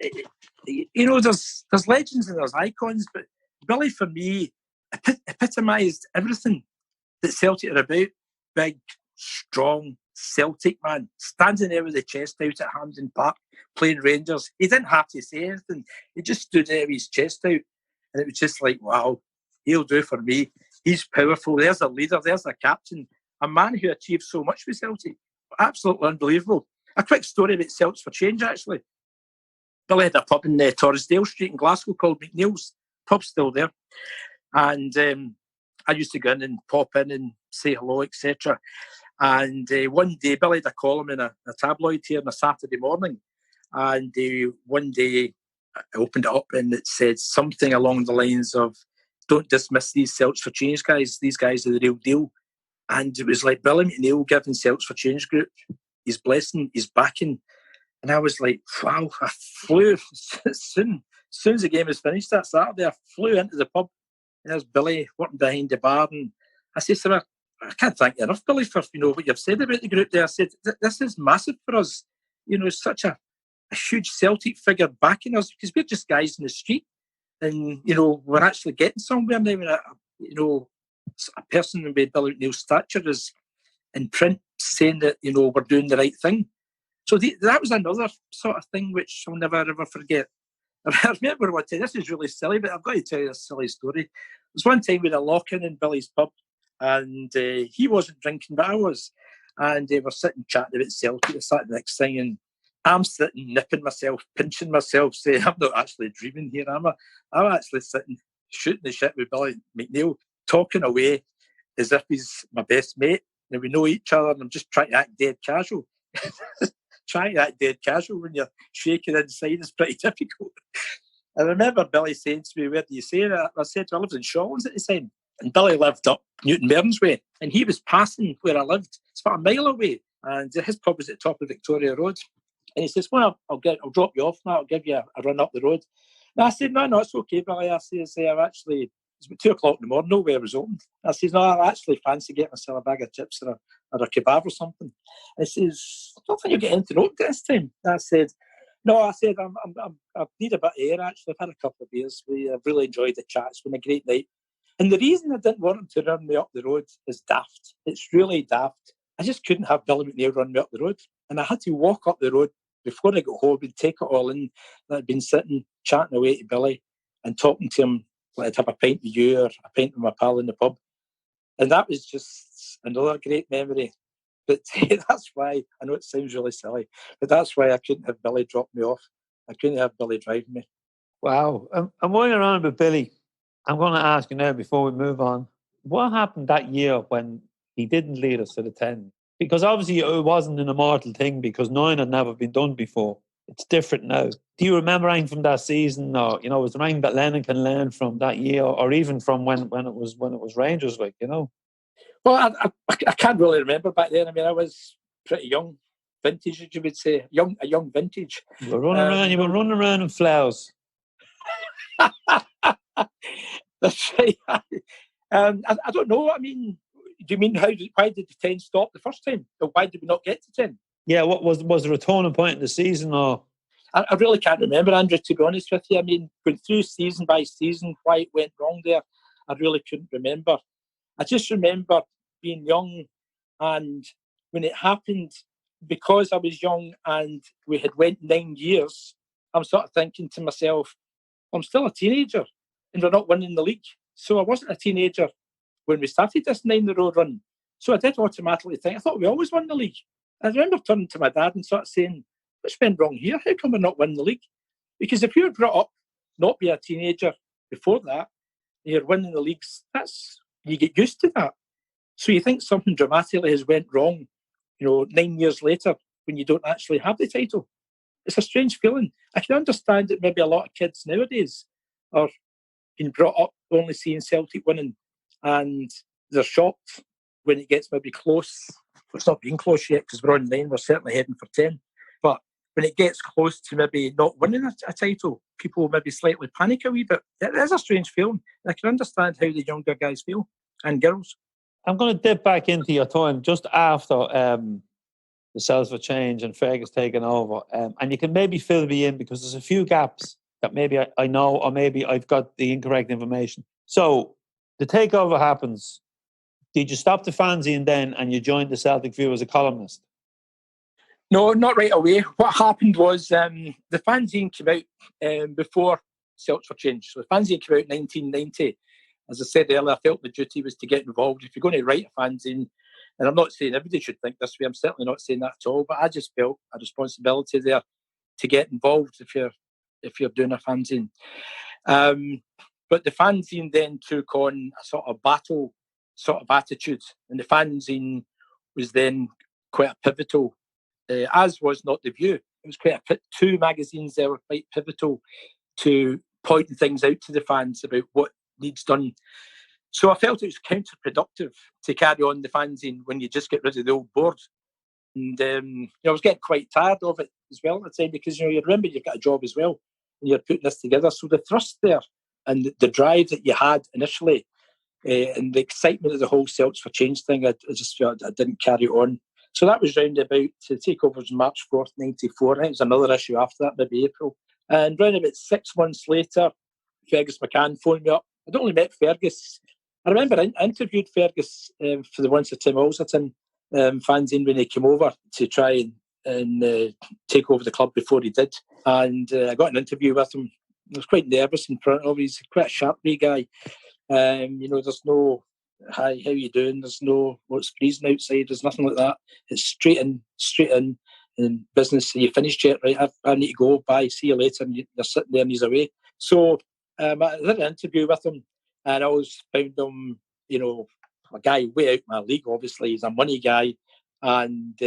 There's legends and there's icons, but Billy, for me, epitomised everything that Celtic are about. Big, strong Celtic man, standing there with the chest out at Hampden Park, playing Rangers. He didn't have to say anything. He just stood there with his chest out. And it was just like, wow, he'll do for me. He's powerful. There's a leader. There's a captain. A man who achieved so much with Celtic. Absolutely unbelievable. A quick story about Celts for Change, actually. Billy had a pub in Torresdale Street in Glasgow called McNeil's. Pub's still there. And I used to go in and pop in and say hello, etc. And one day, Billy had a column in a tabloid here on a Saturday morning. And one day, I opened it up and it said something along the lines of, don't dismiss these Celts for Change guys. These guys are the real deal. And it was like Billy McNeill giving Celts for Change group his blessing, his backing. And I was like, wow, I flew as soon as the game was finished that Saturday, I flew into the pub. And there's Billy working behind the bar. And I said to him, I can't thank you enough, Billy, for what you've said about the group there. I said, this is massive for us. Such a huge Celtic figure backing us because we're just guys in the street. And, we're actually getting somewhere now. A person with Billy McNeill's stature is in print saying that, we're doing the right thing. So that was another sort of thing which I'll never, ever forget. I remember one time, this is really silly, but I've got to tell you a silly story. There was one time we had a lock-in in Billy's pub, and he wasn't drinking, but I was. And we're sitting chatting about Celtic. I sat the next thing, and I'm sitting nipping myself, pinching myself, saying, I'm not actually dreaming here, am I? I'm actually sitting shooting the shit with Billy McNeill, talking away as if he's my best mate. And we know each other, and I'm just trying to act dead casual. Trying to act dead casual when you're shaking inside is pretty difficult. I remember Billy saying to me, where do you say that? I said, I lived in Shawlands at the time. And Billy lived up Newton Mearns way. And he was passing where I lived. It's about a mile away. And his pub was at the top of Victoria Road. And he says, well, I'll drop you off now. I'll give you a run up the road. And I said, no, it's okay, Billy. I says, it's about 2 o'clock in the morning, nowhere was open. I says, no, I actually fancy getting myself a bag of chips or a kebab or something. And he says, I don't think you're getting anything open this time. And I said, no, I need a bit of air, actually. I've had a couple of beers. I've really enjoyed the chat. It's been a great night. And the reason I didn't want him to run me up the road is daft. It's really daft. I just couldn't have Billy McNeill run me up the road. And I had to walk up the road before I got home, I'd take it all in. I'd been sitting, chatting away to Billy and talking to him, like I'd have a pint with you or a pint with my pal in the pub. And that was just another great memory. But that's why, I know it sounds really silly, but that's why I couldn't have Billy drop me off. I couldn't have Billy driving me. Wow. And while you're on with Billy, I'm going to ask you now before we move on, what happened that year when he didn't lead us to the 10? Because obviously it wasn't an immortal thing because 9 had never been done before. It's different now. Do you remember anything from that season, or was there anything that Lennon can learn from that year, or even from when it was Rangers, like? Well, I can't really remember back then. I mean, I was pretty young, vintage, as you would say, a young vintage. You were running around in flowers. That's right. I don't know. I mean, do you mean why did the 10 stop the first time? Or why did we not get to 10? Yeah, what was there a turning point in the season, or? I really can't remember, Andrew, to be honest with you. I mean, going through season by season, why it went wrong there, I really couldn't remember. I just remember being young, and when it happened, because I was young and we had went 9 years, I'm sort of thinking to myself, I'm still a teenager and we're not winning the league. So I wasn't a teenager when we started this 9-year-old run. So I did automatically think, I thought we always won the league. I remember turning to my dad and sort of saying, what's been wrong here? How come we're not winning the league? Because if you're brought up not be a teenager before that, and you're winning the leagues, you get used to that. So you think something dramatically has went wrong, 9 years later when you don't actually have the title. It's a strange feeling. I can understand that maybe a lot of kids nowadays are being brought up only seeing Celtic winning, and they're shocked when it gets maybe close. It's not been close yet because we're on 9, we're certainly heading for 10. But when it gets close to maybe not winning a title, people maybe slightly panic a wee bit. It is a strange feeling. I can understand how the younger guys feel, and girls. I'm going to dip back into your time just after the Celts for Change and Fergus taking over. And you can maybe fill me in because there's a few gaps that maybe I know, or maybe I've got the incorrect information. So the takeover happens. Did you stop the fanzine then and you joined the Celtic View as a columnist? No, not right away. What happened was the fanzine came out before Celts for Change. So the fanzine came out in 1990. As I said earlier, I felt the duty was to get involved. If you're going to write a fanzine, and I'm not saying everybody should think this way, I'm certainly not saying that at all, but I just felt a responsibility there to get involved if you're doing a fanzine. But the fanzine then took on a sort of battle sort of attitude, and the fanzine was then quite a pivotal, as was not the View. It was quite two magazines there were quite pivotal to pointing things out to the fans about what needs done. So I felt it was counterproductive to carry on the fanzine when you just get rid of the old board. And I was getting quite tired of it as well at the time because you remember you've got a job as well and you're putting this together. So the thrust there and the drive that you had initially and the excitement of the whole Celts for Change thing, I just felt I didn't carry it on. So that was round about to take over was March 4th, 94. I think it was another issue after that, maybe April. And round about 6 months later, Fergus McCann phoned me up. I'd only met Fergus. I remember I interviewed Fergus for the Once a Tim Alston fanzine when he came over to try and take over the club before he did. And I got an interview with him. I was quite nervous in front of him. He's quite a sharp wee guy. There's no, hi, how you doing? There's no, what's freezing outside? There's nothing like that. It's straight in business. You finished yet? Right, I need to go. Bye, see you later. And you're sitting there and he's away. So I did an interview with him and I always found him, a guy way out my league, obviously. He's a money guy and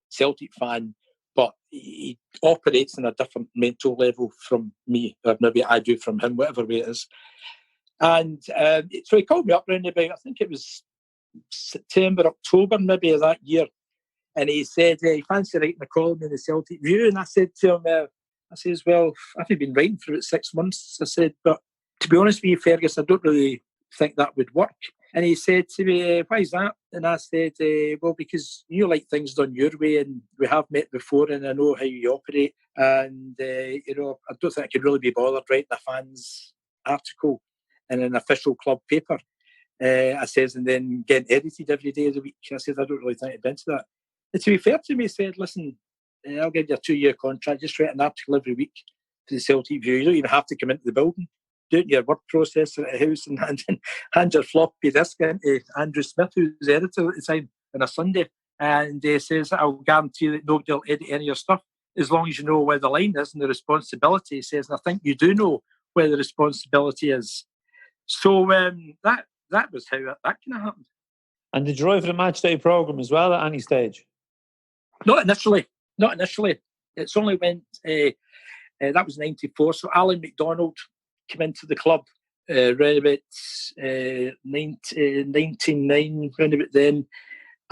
Celtic fan, but he operates on a different mental level from me, or maybe I do from him, whatever way it is. And so he called me up round about, I think it was September, October maybe of that year. And he said, he fancy writing a column in the Celtic View. And I said to him, I says, well, I've been writing for about 6 months. I said, but to be honest with you, Fergus, I don't really think that would work. And he said to me, why is that? And I said, well, because you like things done your way and we have met before and I know how you operate. And, I don't think I could really be bothered writing a fans article in an official club paper. I says, and then getting edited every day of the week. I said, I don't really think I'd be into that. And to be fair to me, he said, listen, I'll give you a 2-year contract. Just write an article every week to the Celtic View. You don't even have to come into the building. Do it in your word processor at the house and hand your floppy disk into Andrew Smith, who's the editor at the time, on a Sunday. And he says, I'll guarantee that nobody will edit any of your stuff as long as you know where the line is and the responsibility. He says, and I think you do know where the responsibility is. So that was how that kind of happened. And did you write for the match day programme as well at any stage? Not initially. It's only when that was 94. So Alan McDonald came into the club around about 1999, round about then.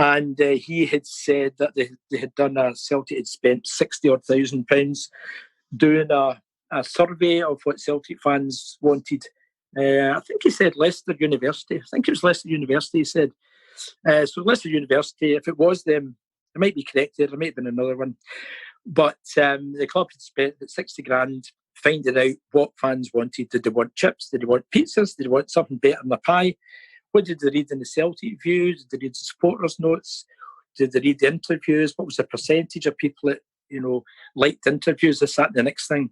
And he had said that they had done Celtic had spent £60,000 doing a survey of what Celtic fans wanted. I think he said Leicester University. I think it was Leicester University, he said. So Leicester University, if it was them, I might be correct there might have been another one. But the club had spent about 60 grand finding out what fans wanted. Did they want chips? Did they want pizzas? Did they want something better than a pie? What did they read in the Celtic View? Did they read the supporters' notes? Did they read the interviews? What was the percentage of people that, liked interviews, this, that, and the next thing?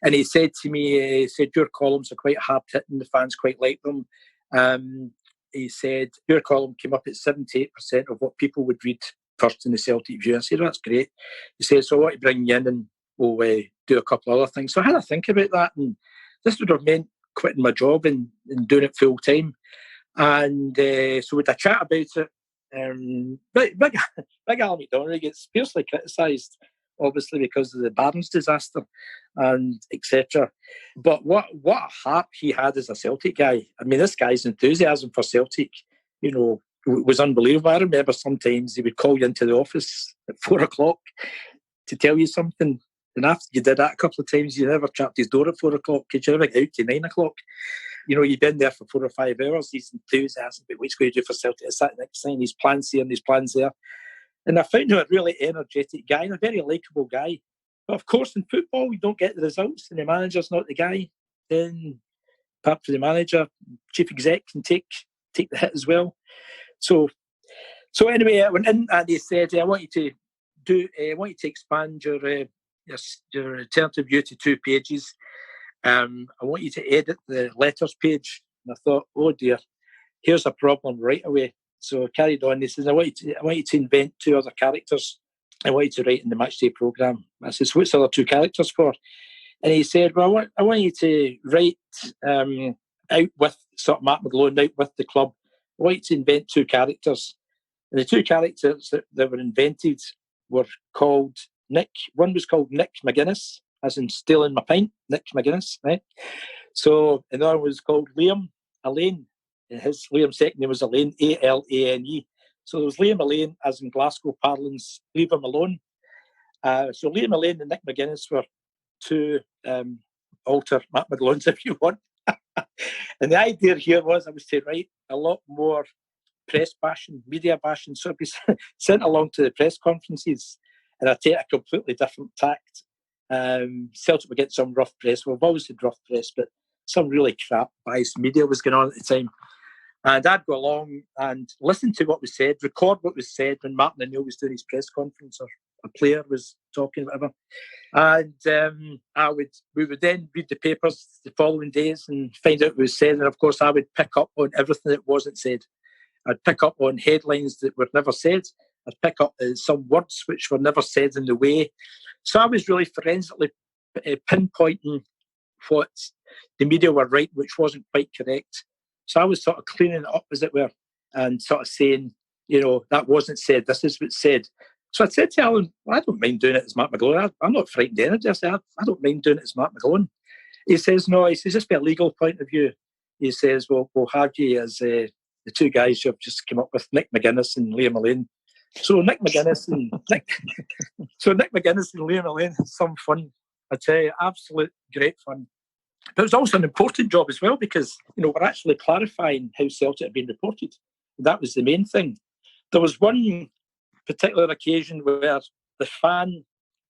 And he said to me, your columns are quite hard-hitting, the fans quite like them. He said, your column came up at 78% of what people would read first in the Celtic View. I said, that's great. He said, so I want to bring you in and we'll do a couple of other things. So I had to think about that, and this would have meant quitting my job and doing it full-time. And so with a chat about it, Big Al McDonald gets fiercely criticised, obviously because of the Barnes disaster and etc. But what a heart he had as a Celtic guy. I mean, this guy's enthusiasm for Celtic, was unbelievable. I remember sometimes he would call you into the office at 4:00 to tell you something. And after you did that a couple of times, you never chapped his door at 4:00 because you never get out to 9:00. You've been there for 4 or 5 hours. He's enthusiastic about what he's going to do for Celtic. It's that next thing, his plans here and his plans there. And I found him a really energetic guy and a very likeable guy. But of course, in football, you don't get the results and the manager's not the guy. Then, apart from the manager, chief exec can take the hit as well. So anyway, I went in and he said, I want you to expand your alternative view to 2 pages. I want you to edit the letters page. And I thought, oh dear, here's a problem right away. So I carried on. He says, I want you to invent 2 other characters. I want you to write in the matchday programme. I says, what's the other 2 characters for? And he said, well, I want you to write out with sort of Matt McGlone, out with the club. I want you to invent 2 characters. And the 2 characters that were invented were called Nick. One was called Nick McGuinness, as in stealing my pint, Nick McGuinness, right? So another was called Liam Elaine. Liam's second name was Elaine, Alane. So there was Liam Elaine, as in Glasgow parlance, leave him alone. So Liam Elaine and Nick McGuinness were 2 alter Matt McGlones, if you want. And the idea here was I was to write a lot more press bashing, media bashing, so I'd be sent along to the press conferences and I'd take a completely different tact. Celtic would get some rough press. We've always had rough press, but some really crap biased media was going on at the time. And I'd go along and listen to what was said, record what was said when Martin O'Neill was doing his press conference or a player was talking, whatever. And we would then read the papers the following days and find out what was said. And of course, I would pick up on everything that wasn't said. I'd pick up on headlines that were never said. I'd pick up some words which were never said in the way. So I was really forensically pinpointing what the media were right, which wasn't quite correct. So I was sort of cleaning it up, as it were, and sort of saying, that wasn't said, this is what's said. So I said to Alan, well, I don't mind doing it as Matt McGlone. I'm not frightened of anything. I said, I don't mind doing it as Matt McGlone. He says, no, he says, just by a legal point of view. He says, well, we'll have you as the 2 guys you've just come up with, Nick McGuinness and Liam Elaine. So Nick McGuinness and Liam Elaine had some fun. I tell you, absolute great fun. But it was also an important job as well because, we're actually clarifying how Celtic had been reported. That was the main thing. There was one particular occasion where the fan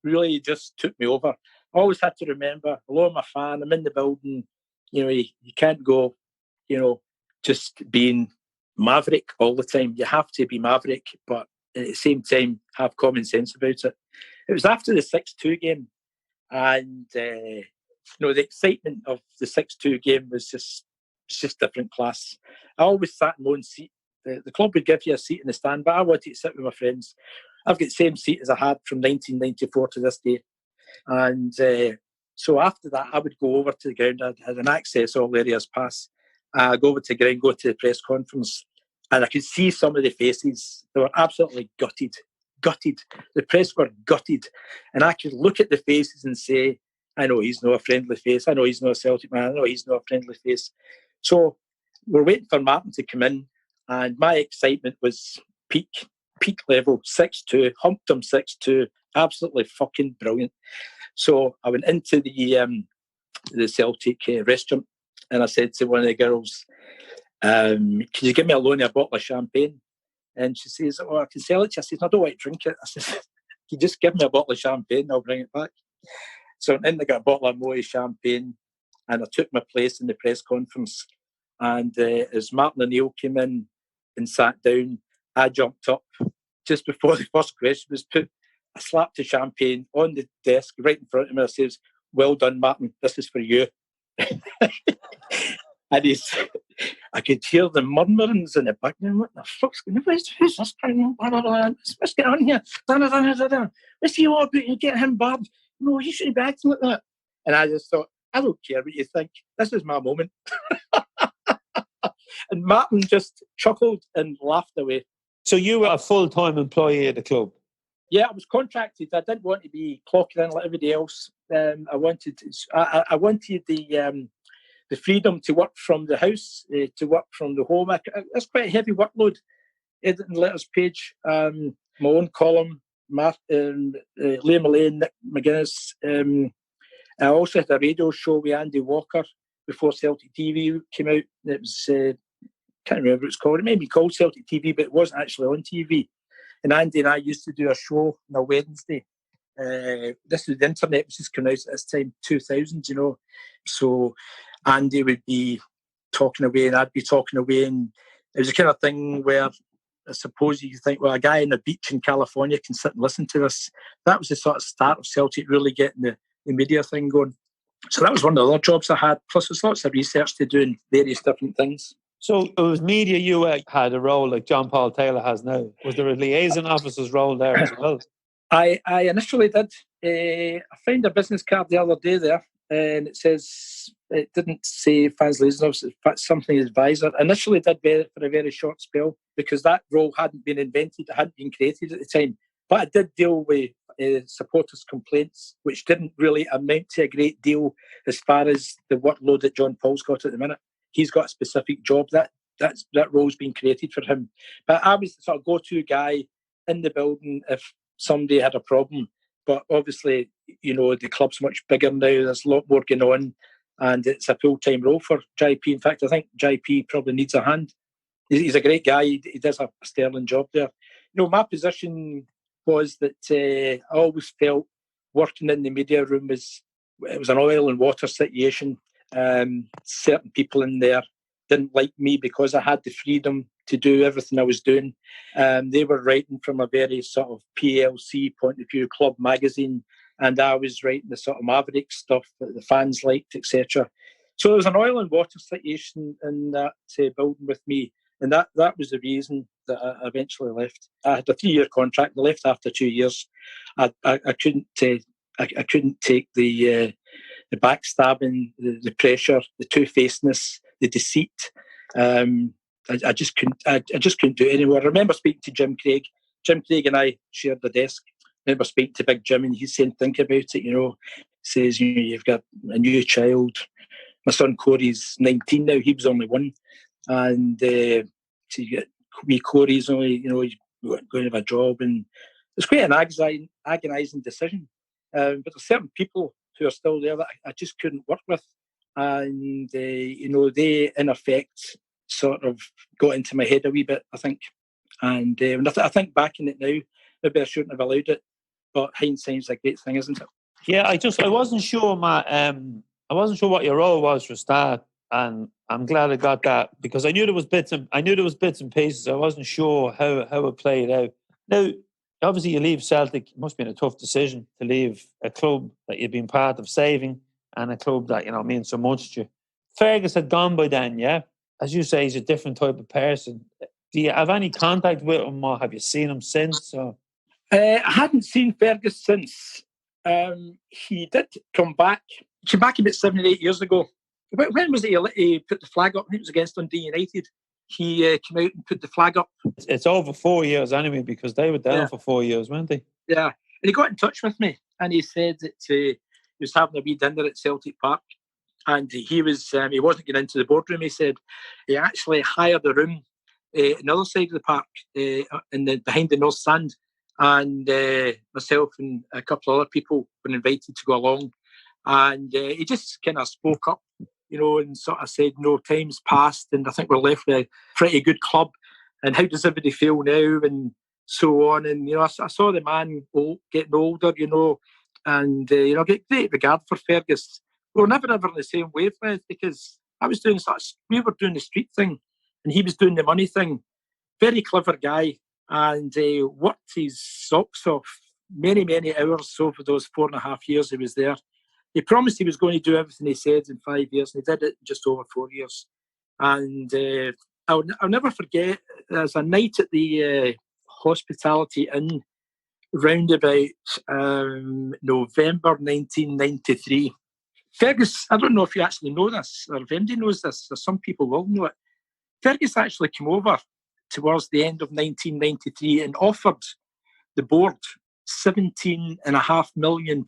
really just took me over. I always had to remember, hello, I'm a fan, I'm in the building. You can't go, just being maverick all the time. You have to be maverick, but at the same time, have common sense about it. It was after the 6-2 game, and the excitement of the 6-2 game was just different class. I always sat in my own seat. The club would give you a seat in the stand, but I wanted to sit with my friends. I've got the same seat as I had from 1994 to this day. And so after that, I would go over to the ground. I had an access all areas pass. Go over to the ground, go to the press conference, and I could see some of the faces. They were absolutely gutted. The press were gutted. And I could look at the faces and say, I know he's not a friendly face. I know he's not a Celtic man. I know he's not a friendly face. So we're waiting for Martin to come in, and my excitement was peak level, 6-2, humped him 6-2, absolutely fucking brilliant. So I went into the Celtic restaurant, and I said to one of the girls, can you give me a loan of a bottle of champagne? And she says, oh, I can sell it to you. I said, no, I don't want to drink it. I said, you just give me a bottle of champagne and I'll bring it back. So then I got a bottle of Moët champagne, and I took my place in the press conference. And as Martin O'Neill came in and sat down, I jumped up just before the first question was put. I slapped the champagne on the desk right in front of me. I says, well done, Martin, this is for you. And I could hear the murmurings in the background. What the fuck's going on? Who's this guy? What's going on here? What's he all about? You get him bad. No, he shouldn't be acting like that. And I just thought, I don't care what you think. This is my moment. And Martin just chuckled and laughed away. So you were a full-time employee at the club? Yeah, I was contracted. I didn't want to be clocking in like everybody else. I wanted the freedom to work from the house, to work from the home. That's quite a heavy workload. Editing letters page, my own column, Liam Millane, Nick McGuinness. I also had a radio show with Andy Walker before Celtic TV came out. It was, can't remember what it's called. It may be called Celtic TV, but it wasn't actually on TV. And Andy and I used to do a show on a Wednesday. This was the internet was just coming out at this time, 2000, So Andy would be talking away and I'd be talking away. And it was the kind of thing where I suppose you think, well, a guy on a beach in California can sit and listen to this. That was the sort of start of Celtic really getting the media thing going. So that was one of the other jobs I had. Plus, there's lots of research to do in various different things. So it was media you had a role like John Paul Taylor has now. Was there a liaison officer's role there as well? I initially did. I found a business card the other day there, and it didn't say fans liaison officer, it's something advisor. I initially did for a very short spell because that role hadn't been invented, it hadn't been created at the time. But I did deal with supporters' complaints, which didn't really amount to a great deal as far as the workload that John Paul's got at the minute. He's got a specific job that role's been created for him. But I was the sort of go-to guy in the building if somebody had a problem. But obviously, the club's much bigger now. There's a lot more going on, and it's a full-time role for JP. In fact, I think JP probably needs a hand. He's a great guy. He does a sterling job there. My position was that I always felt working in the media room was an oil and water situation. Certain people in there didn't like me because I had the freedom to do everything I was doing. They were writing from a very sort of PLC point of view, club magazine, and I was writing the sort of maverick stuff that the fans liked, etc. So there was an oil and water situation in that building with me, and that was the reason that I eventually left. I had a 3-year contract. I left after 2 years. I couldn't take the backstabbing, the pressure, the two-facedness, the deceit. I just couldn't do it anymore. I remember speaking to Jim Craig. Jim Craig and I shared the desk. I remember speaking to Big Jim, and he's saying, "Think about it." He says, "You've got a new child. My son Corey's 19 now. He was only 1, and so you get wee Corey's only, he's going to have a job, and it's quite an agonising decision. But there's certain people who are still there that I just couldn't work with, and they in effect sort of got into my head a wee bit, I think. And I think back in it now, maybe I shouldn't have allowed it, but hindsight's a great thing, isn't it? Yeah, I wasn't sure, Matt. I wasn't sure what your role was for a start, and I'm glad I got that because I knew there was bits and pieces. I wasn't sure how it played out. Now, obviously you leave Celtic, it must have been a tough decision to leave a club that you've been part of saving and a club that, means so much to you. Fergus had gone by then, yeah? As you say, he's a different type of person. Do you have any contact with him, or have you seen him since? Or? I hadn't seen Fergus since. He did come back. He came back about 7 or 8 years ago. When was he put the flag up? I think it was against Dundee United. He came out and put the flag up. It's over 4 years anyway, because they were down for 4 years, weren't they? Yeah. And he got in touch with me, and he said that he was having a wee dinner at Celtic Park, and he wasn't getting into the boardroom. He said he actually hired a room on the other side of the park, behind the North Stand, and myself and a couple of other people were invited to go along, and he just kind of spoke up, and sort of said, time's passed, and I think we're left with a pretty good club, and how does everybody feel now, and so on. And I saw the man getting older, and get great regard for Fergus. We were never ever in the same wavelength, because we were doing the street thing, and he was doing the money thing. Very clever guy, and worked his socks off many, many hours over those 4.5 years he was there. He promised he was going to do everything he said in 5 years, and he did it in just over 4 years. And I'll never forget, there's a night at the Hospitality Inn round about November 1993. Fergus, I don't know if you actually know this, or if anybody knows this, or some people will know it. Fergus actually came over towards the end of 1993 and offered the board £17.5 million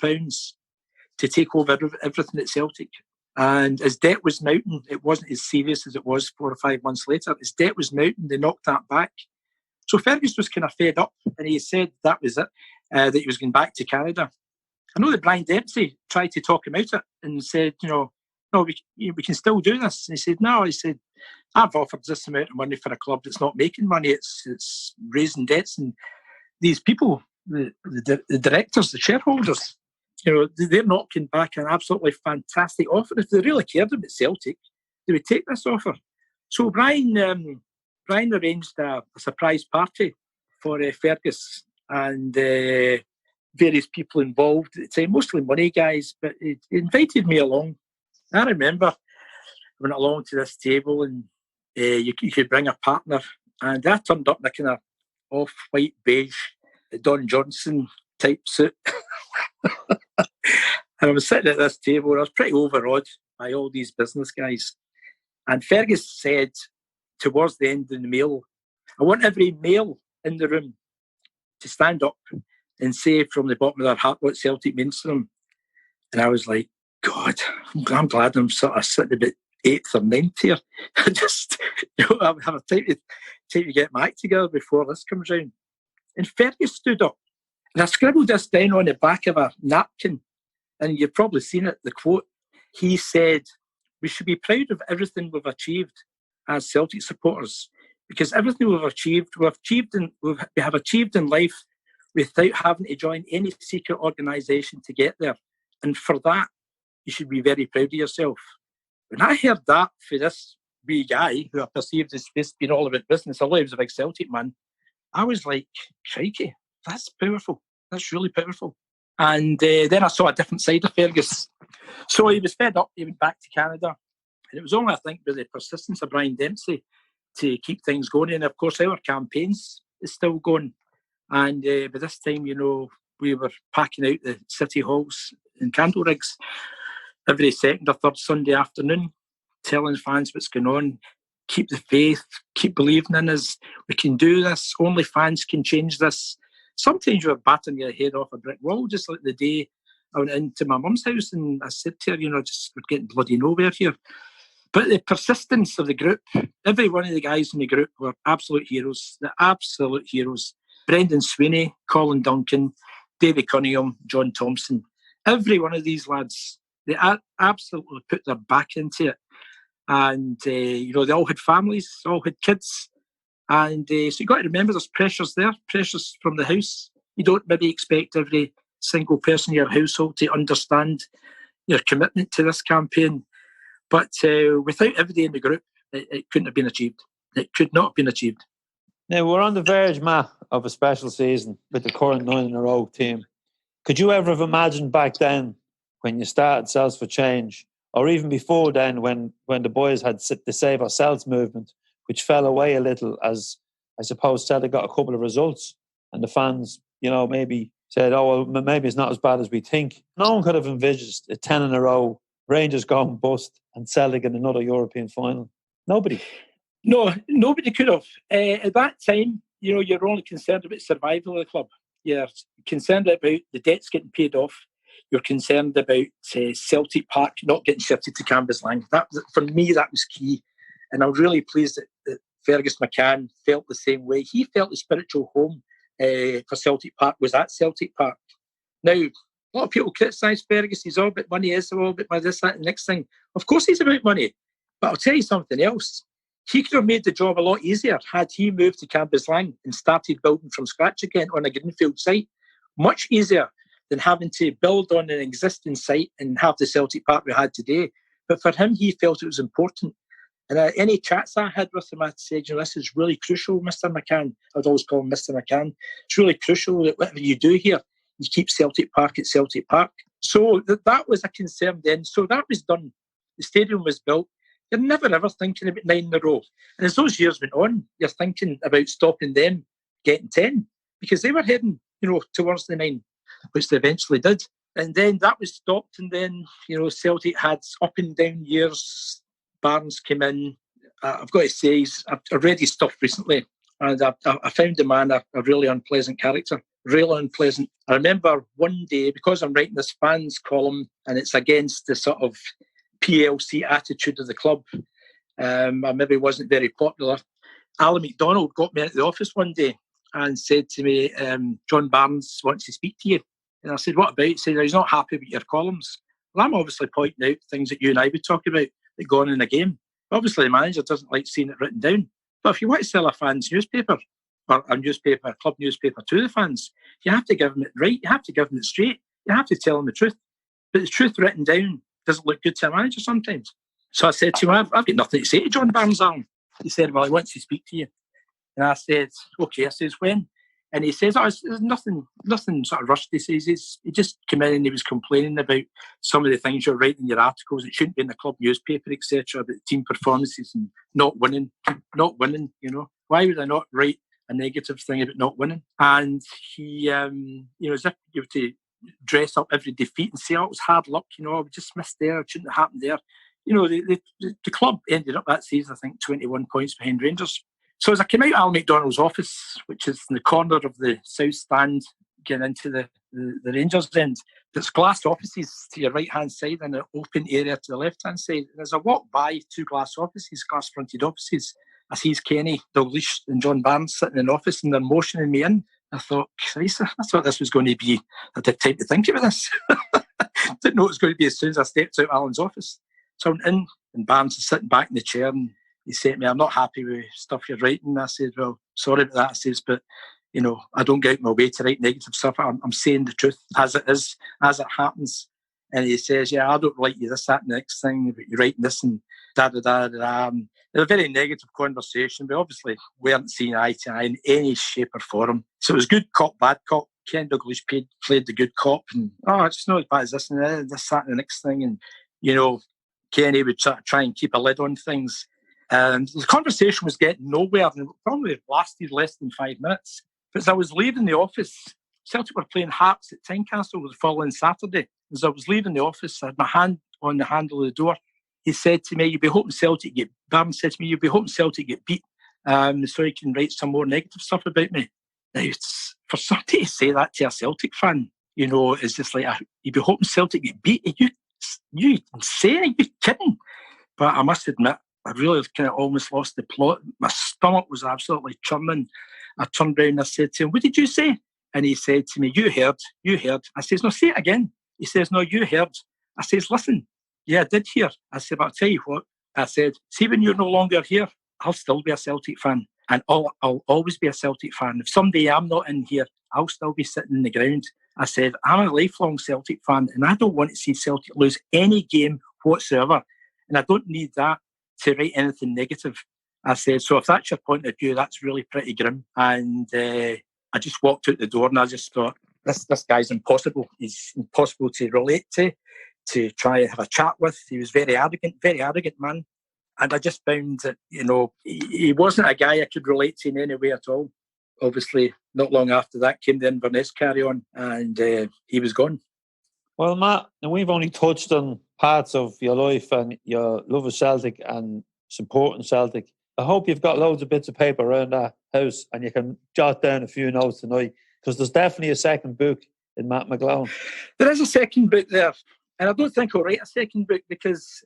to take over everything at Celtic. And his debt was mounting. It wasn't as serious as it was 4 or 5 months later. His debt was mounting. They knocked that back. So Fergus was kind of fed up, and he said that was it, that he was going back to Canada. I know that Brian Dempsey tried to talk him out of it and said, no, we can still do this. And he said, no. He said, I've offered this amount of money for a club that's not making money. It's raising debts. And these people, the directors, the shareholders, they're knocking back an absolutely fantastic offer. If they really cared about Celtic, they would take this offer. So Brian arranged a surprise party for Fergus and various people involved at the time, mostly money guys, but he invited me along. I remember I went along to this table, and you could bring a partner, and I turned up in a kind of off-white beige Don Johnson type suit. And I was sitting at this table, and I was pretty overawed by all these business guys. And Fergus said, towards the end of the meal, I want every male in the room to stand up and say from the bottom of their heart what Celtic means to them. And I was like, God, I'm glad I'm sort of sitting about 8th or 9th here. I just I have time to get my act together before this comes round. And Fergus stood up, and I scribbled this down on the back of a napkin, and you've probably seen it, the quote. He said, we should be proud of everything we've achieved as Celtic supporters, because everything we have achieved in life without having to join any secret organisation to get there. And for that, you should be very proud of yourself. When I heard that for this wee guy, who I perceived as being all about business, although he was a big Celtic man, I was like, crikey, that's powerful. That's really powerful. And then I saw a different side of Fergus. So he was fed up. He went back to Canada. And it was only, I think, with the persistence of Brian Dempsey to keep things going. And, of course, our campaigns is still going. And by this time, we were packing out the city halls and candle rigs every second or third Sunday afternoon, telling fans what's going on. Keep the faith, keep believing in us. We can do this. Only fans can change this. Sometimes you're batting your head off a brick wall, just like the day I went into my mum's house and I said to her, just we're getting bloody nowhere here. But the persistence of the group, every one of the guys in the group were absolute heroes. The absolute heroes. Brendan Sweeney, Colin Duncan, David Cunningham, John Thompson. Every one of these lads, they absolutely put their back into it. And, they all had families, all had kids. And so you've got to remember there's pressures there, pressures from the house. You don't maybe expect every single person in your household to understand your commitment to this campaign. But without everybody in the group, it couldn't have been achieved. It could not have been achieved. Now, we're on the verge, Matt, of a special season with the current 9-in-a-row team. Could you ever have imagined back then when you started Celts for Change, or even before then when the boys had the Save Our Celts movement, which fell away a little as, I suppose, Celtic got a couple of results and the fans, maybe said, oh, well, maybe it's not as bad as we think. No one could have envisaged a 10 in a row, Rangers going bust and Celtic in another European final. Nobody. No, nobody could have. At that time, you're only concerned about survival of the club. You're concerned about the debts getting paid off. You're concerned about Celtic Park not getting shifted to Cambuslang. For me, that was key. And I'm really pleased that Fergus McCann felt the same way. He felt the spiritual home for Celtic Park was at Celtic Park. Now, a lot of people criticise Fergus. He's all about money, he's all about this, that, and the next thing. Of course he's about money. But I'll tell you something else. He could have made the job a lot easier had he moved to Cambuslang and started building from scratch again on a greenfield site. Much easier than having to build on an existing site and have the Celtic Park we had today. But for him, he felt it was important. And any chats I had with him, I said, this is really crucial, Mr. McCann. I'd always call him Mr. McCann. It's really crucial that whatever you do here, you keep Celtic Park at Celtic Park. So that was a concern then. So that was done. The stadium was built. You're never ever thinking about 9 in a row. And as those years went on, you're thinking about stopping them getting 10 because they were heading, towards the 9, which they eventually did. And then that was stopped. And then, Celtic had up and down years. Barnes came in. I've got to say, I've read his stuff recently. And I found the man a really unpleasant character. Really unpleasant. I remember one day, because I'm writing this fans column and it's against the sort of PLC attitude of the club. I maybe wasn't very popular. Alan McDonald got me into the office one day and said to me, John Barnes wants to speak to you. And I said, what about? He said, he's not happy with your columns. Well, I'm obviously pointing out things that you and I would talk about that go on in a game. Obviously, the manager doesn't like seeing it written down. But if you want to sell a fans newspaper, or a club newspaper to the fans, you have to give them it right. You have to give them it straight. You have to tell them the truth. But the truth written down doesn't look good to a manager sometimes. So I said to him, I've got nothing to say to John Barnes, Alan. He said, well, he wants to speak to you. And I said, okay. I says, when? And he says, there's nothing sort of rushed. He says, he just came in and he was complaining about some of the things you're writing in your articles. It shouldn't be in the club newspaper, etc., about team performances and not winning, Why would I not write a negative thing about not winning? And he, as if you have to dress up every defeat and say, oh, it was hard luck, we just missed there, it shouldn't have happened there. The club ended up that season, I think, 21 points behind Rangers. So as I came out of Al McDonald's office, which is in the corner of the south stand, getting into the Rangers end, there's glass offices to your right-hand side and an open area to the left-hand side. And as I walked by 2 glass offices, glass-fronted offices, I sees Kenny, Dalglish and John Barnes sitting in the office and they're motioning me in. I thought, Christ, I thought this was going to be, I had time to think about this. Didn't know it was going to be as soon as I stepped out of Alan's office. So I went in and Barnes is sitting back in the chair and he said to me, I'm not happy with stuff you're writing. I said, well, sorry about that. I says, but, I don't get out my way to write negative stuff. I'm saying the truth as it is, as it happens. And he says, yeah, I don't like you this, that, and the next thing, but you're writing this and da-da-da-da-da. It was a very negative conversation. We obviously weren't seeing eye to eye in any shape or form. So it was good cop, bad cop. Ken Douglas played the good cop. And, it's not as bad as this and this, that, and the next thing. And, Kenny would try and keep a lid on things. And the conversation was getting nowhere, and it probably lasted less than 5 minutes. But as I was leaving the office, Celtic were playing Hearts at Tynecastle the following Saturday. As I was leaving the office, I had my hand on the handle of the door. He said to me, you'll be hoping Celtic get... Barnes said to me, you'll be hoping Celtic get beat so he can write some more negative stuff about me. Now, for somebody to say that to a Celtic fan, is just like, you'll be hoping Celtic get beat. Are you insane? Are you kidding? But I must admit, I really kind of almost lost the plot. My stomach was absolutely churning. I turned around and I said to him, what did you say? And he said to me, you heard. I says, no, say it again. He says, no, you heard. I says, listen, yeah, I did hear. I said, but I'll tell you what. I said, see, when you're no longer here, I'll still be a Celtic fan. And I'll always be a Celtic fan. If someday I'm not in here, I'll still be sitting in the ground. I said, I'm a lifelong Celtic fan and I don't want to see Celtic lose any game whatsoever. And I don't need that to write anything negative. I said, so if that's your point of view, that's really pretty grim. And I just walked out the door and I just thought, this guy's impossible. He's impossible to relate to try and have a chat with. He was very arrogant man. And I just found that, he wasn't a guy I could relate to in any way at all. Obviously, not long after that came the Inverness carry-on, and he was gone. Well, Matt, we've only touched on parts of your life and your love of Celtic and supporting Celtic. I hope you've got loads of bits of paper around that house and you can jot down a few notes tonight, because there's definitely a second book in Matt McGlone. There is a second book there, and I don't think I'll write a second book because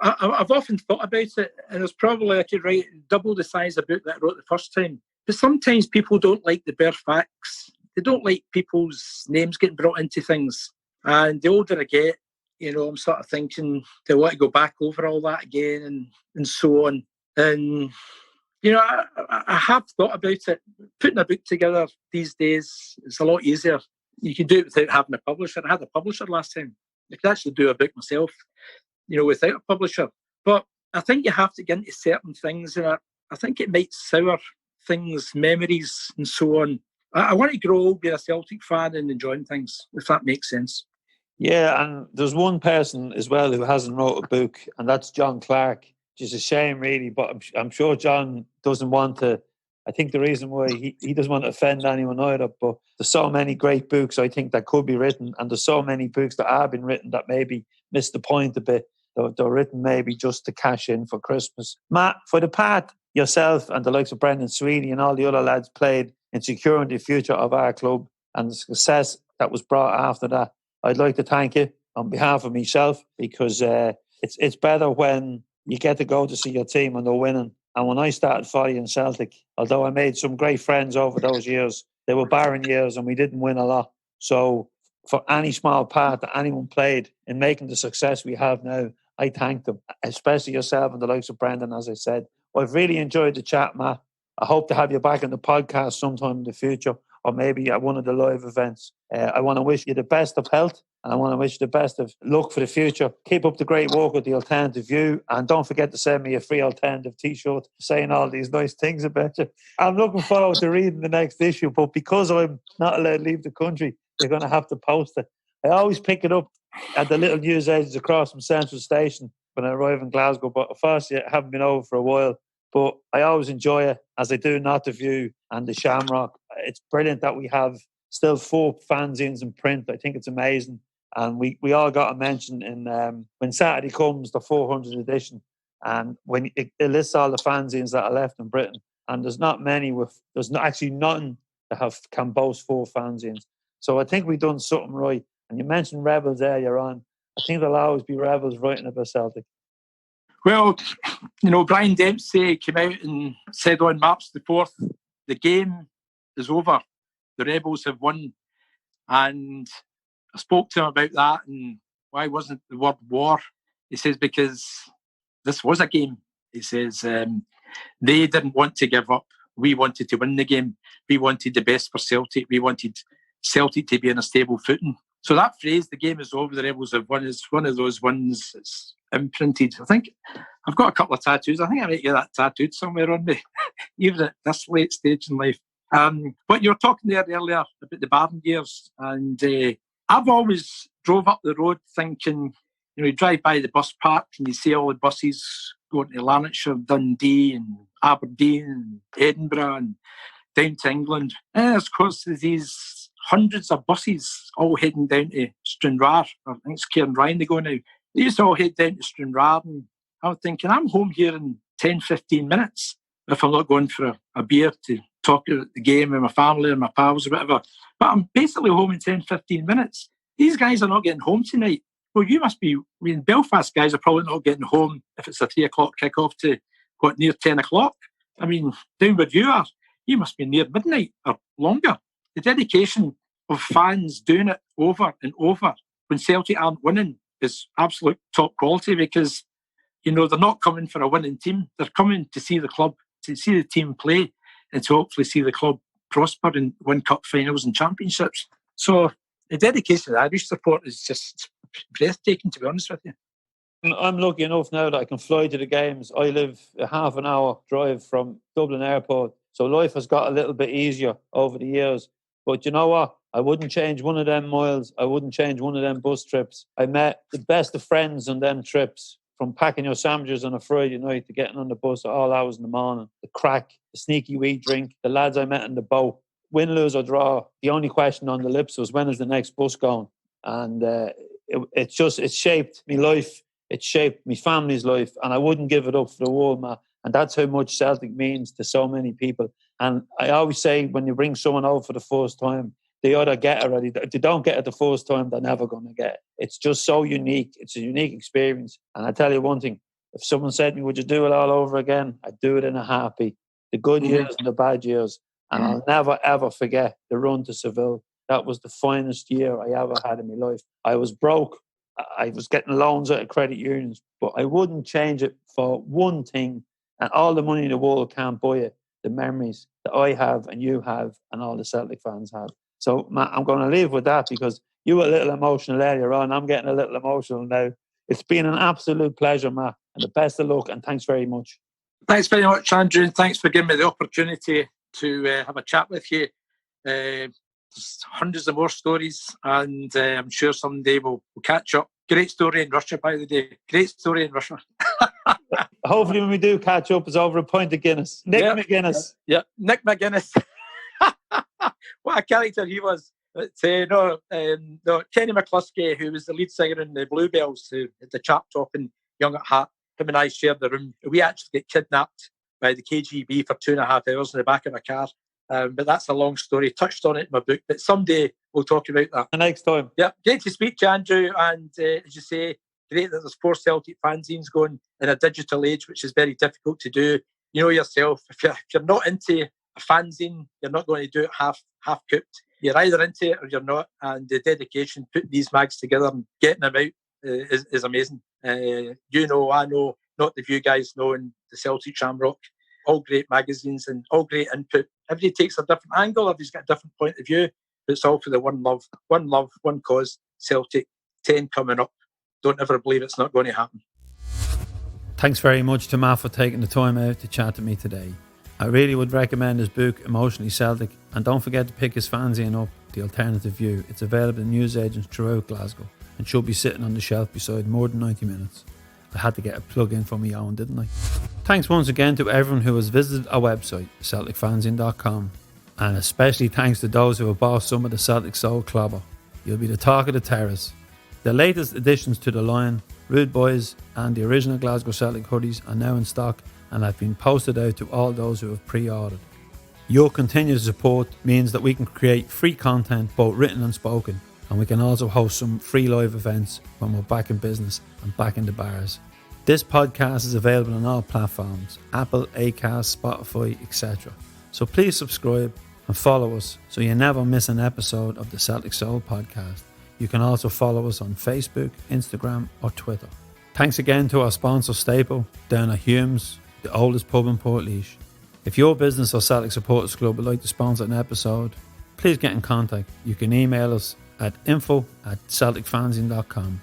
I've often thought about it, and there's probably I could write double the size of book that I wrote the first time. But sometimes people don't like the bare facts. They don't like people's names getting brought into things. And the older I get, I'm sort of thinking they want to go back over all that again and so on. And, I have thought about it. Putting a book together these days is a lot easier. You can do it without having a publisher. I had a publisher last time. I could actually do a book myself, without a publisher. But I think you have to get into certain things, and I think it might sour things, memories, and so on. I want to grow old, being a Celtic fan and enjoying things, if that makes sense. Yeah, and there's one person as well who hasn't wrote a book, and that's John Clark, which is a shame, really. But I'm sure John doesn't want to. I think the reason why he doesn't want to offend anyone either, but there's so many great books, I think, that could be written, and there's so many books that have been written that maybe missed the point a bit. They're written maybe just to cash in for Christmas. Matt, for the part yourself and the likes of Brendan Sweeney and all the other lads played in securing the future of our club and the success that was brought after that, I'd like to thank you on behalf of myself, because it's better when you get to go to see your team and they're winning. And when I started following Celtic, although I made some great friends over those years, they were barren years and we didn't win a lot. So for any small part that anyone played in making the success we have now, I thank them, especially yourself and the likes of Brendan, as I said. I've really enjoyed the chat, Matt. I hope to have you back on the podcast sometime in the future, or maybe at one of the live events. I want to wish you the best of health, and I want to wish you the best of luck for the future. Keep up the great work with the Alternative View, and don't forget to send me a free Alternative t-shirt saying all these nice things about you. I'm looking forward to reading the next issue, but because I'm not allowed to leave the country, you're going to have to post it. I always pick it up at the little news agents across from Central Station when I arrive in Glasgow, but unfortunately I haven't been over for a while. But I always enjoy it, as I do Not The View and the Shamrock. It's brilliant that we have still 4 fanzines in print. I think it's amazing. And we all got a mention in when Saturday comes, the 400th edition. And when it lists all the fanzines that are left in Britain. And there's not many there's actually nothing that can boast 4 fanzines. So I think we've done something right. And you mentioned Rebels earlier on. I think there'll always be Rebels writing about Celtic. Well, Brian Dempsey came out and said on March the 4th, the game is over. The Rebels have won. And I spoke to him about that and why wasn't the word war? He says, because this was a game. He says, they didn't want to give up. We wanted to win the game. We wanted the best for Celtic. We wanted Celtic to be on a stable footing. So that phrase, the game is over, the Rebels have won, is one of those ones that's imprinted. I think I've got a couple of tattoos. I think I might get that tattooed somewhere on me, even at this late stage in life. But you were talking there earlier about the barren years, and I've always drove up the road thinking, you drive by the bus park and you see all the buses going to Lanarkshire, Dundee and Aberdeen and Edinburgh and down to England. And of course, there's these hundreds of buses all heading down to Stranraer. I think it's Cairnryan they go now. They used to all head down to Stranraer, and I'm thinking, I'm home here in 10, 15 minutes if I'm not going for a beer to talk about the game with my family and my pals or whatever. But I'm basically home in 10, 15 minutes. These guys are not getting home tonight. Well, you must be, Belfast guys are probably not getting home if it's a 3 o'clock kick-off to near 10 o'clock. I mean, down where you are, you must be near midnight or longer. The dedication of fans doing it over and over when Celtic aren't winning is absolute top quality, because, they're not coming for a winning team. They're coming to see the club, to see the team play, and to hopefully see the club prosper and win cup finals and championships. So the dedication of the Irish support is just breathtaking, to be honest with you. I'm lucky enough now that I can fly to the games. I live a half an hour drive from Dublin Airport, So life has got a little bit easier over the years. But you know what? I wouldn't change one of them miles. I wouldn't change one of them bus trips. I met the best of friends on them trips, from packing your sandwiches on a Friday night to getting on the bus at all hours in the morning, the crack, the sneaky wee drink, the lads I met in the boat. Win, lose or draw, the only question on the lips was, when is the next bus going? And it's shaped my life. It shaped my family's life, and I wouldn't give it up for the world, Matt. And that's how much Celtic means to so many people. And I always say, when you bring someone over for the first time, they either get it, or if they don't get it the first time, they're never going to get it. It's just so unique. It's a unique experience. And I tell you one thing, if someone said to me, would you do it all over again? I'd do it in a heartbeat. The good years and the bad years. And I'll never, ever forget the run to Seville. That was the finest year I ever had in my life. I was broke. I was getting loans out of credit unions, but I wouldn't change it for one thing. And all the money in the world can't buy it. The memories that I have and you have and all the Celtic fans have. So, Matt, I'm going to leave with that, because you were a little emotional earlier on. I'm getting a little emotional now. It's been an absolute pleasure, Matt, and the best of luck, and thanks very much. Thanks very much, Andrew, and thanks for giving me the opportunity to have a chat with you. There's hundreds of more stories, and I'm sure someday we'll catch up. Great story in Russia, by the way. Great story in Russia. Hopefully when we do catch up, it's over a pint of Guinness. Nick McGuinness. Yeah, Nick McGuinness. What a character he was. But, Kenny McCluskey, who was the lead singer in the Bluebells, who had the chap top and Young at Heart, him and I shared the room. We actually get kidnapped by the KGB for 2.5 hours in the back of a car. But that's a long story. Touched on it in my book, but someday we'll talk about that. The next time. Yeah, great to speak to you, Andrew. And as you say, great that there's 4 Celtic fanzines going in a digital age, which is very difficult to do. You know yourself, if you're not into a fanzine, you're not going to do it half cooked. You're either into it or you're not. And the dedication, putting these mags together and getting them out is amazing. You know, I know, not the you guys know, in the Celtic Shamrock. All great magazines and all great input. Everybody takes a different angle, everybody's got a different point of view, but it's all for the one love, one cause. Celtic 10 coming up. Don't ever believe it's not going to happen. Thanks very much to Matt for taking the time out to chat to me today. I really would recommend his book, Emotionally Celtic, and don't forget to pick his fanzine up, The Alternative View. It's available in newsagents throughout Glasgow and should be sitting on the shelf beside More Than 90 Minutes. I had to get a plug in for my own, didn't I? Thanks once again to everyone who has visited our website, CelticFanzine.com, and especially thanks to those who have bought some of the Celtic Soul clobber. You'll be the talk of the terrace. The latest additions to the line, Rude Boys and the original Glasgow Celtic hoodies, are now in stock and have been posted out to all those who have pre-ordered. Your continued support means that we can create free content, both written and spoken, and we can also host some free live events when we're back in business and back in the bars. This podcast is available on all platforms, Apple, Acast, Spotify, etc. So please subscribe and follow us so you never miss an episode of the Celtic Soul Podcast. You can also follow us on Facebook, Instagram or Twitter. Thanks again to our sponsor Staple, down at Hume's, the oldest pub in Portlaoise. If your business or Celtic Supporters Club would like to sponsor an episode, please get in contact. You can email us at info@celticfanzine.com.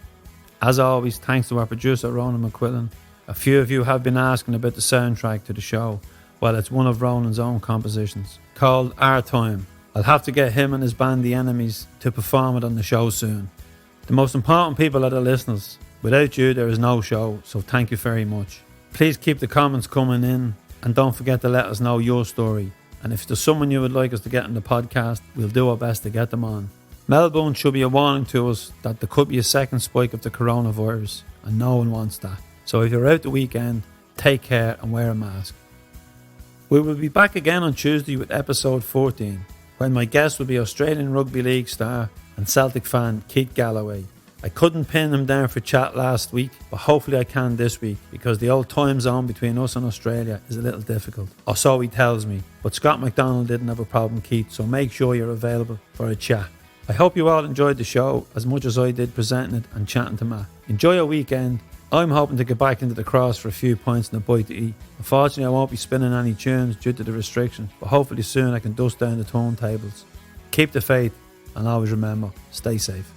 As always, thanks to our producer Ronan McQuillan. A few of you have been asking about the soundtrack to the show. Well, it's one of Ronan's own compositions, called Our Time. I'll have to get him and his band The Enemies to perform it on the show soon. The most important people are the listeners. Without you, there is no show, so thank you very much. Please keep the comments coming in, and don't forget to let us know your story. And if there's someone you would like us to get on the podcast, we'll do our best to get them on. Melbourne should be a warning to us that there could be a second spike of the coronavirus, and no one wants that. So if you're out the weekend, take care and wear a mask. We will be back again on Tuesday with episode 14, when my guest will be Australian Rugby League star and Celtic fan Keith Galloway. I couldn't pin him down for chat last week, but hopefully I can this week, because the old time zone between us and Australia is a little difficult, or so he tells me. But Scott McDonald didn't have a problem, Keith, so make sure you're available for a chat. I hope you all enjoyed the show as much as I did presenting it and chatting to Matt. Enjoy your weekend. I'm hoping to get back into the cross for a few pints and a bite to eat. Unfortunately, I won't be spinning any tunes due to the restrictions, but hopefully soon I can dust down the turntables. Keep the faith, and always remember, stay safe.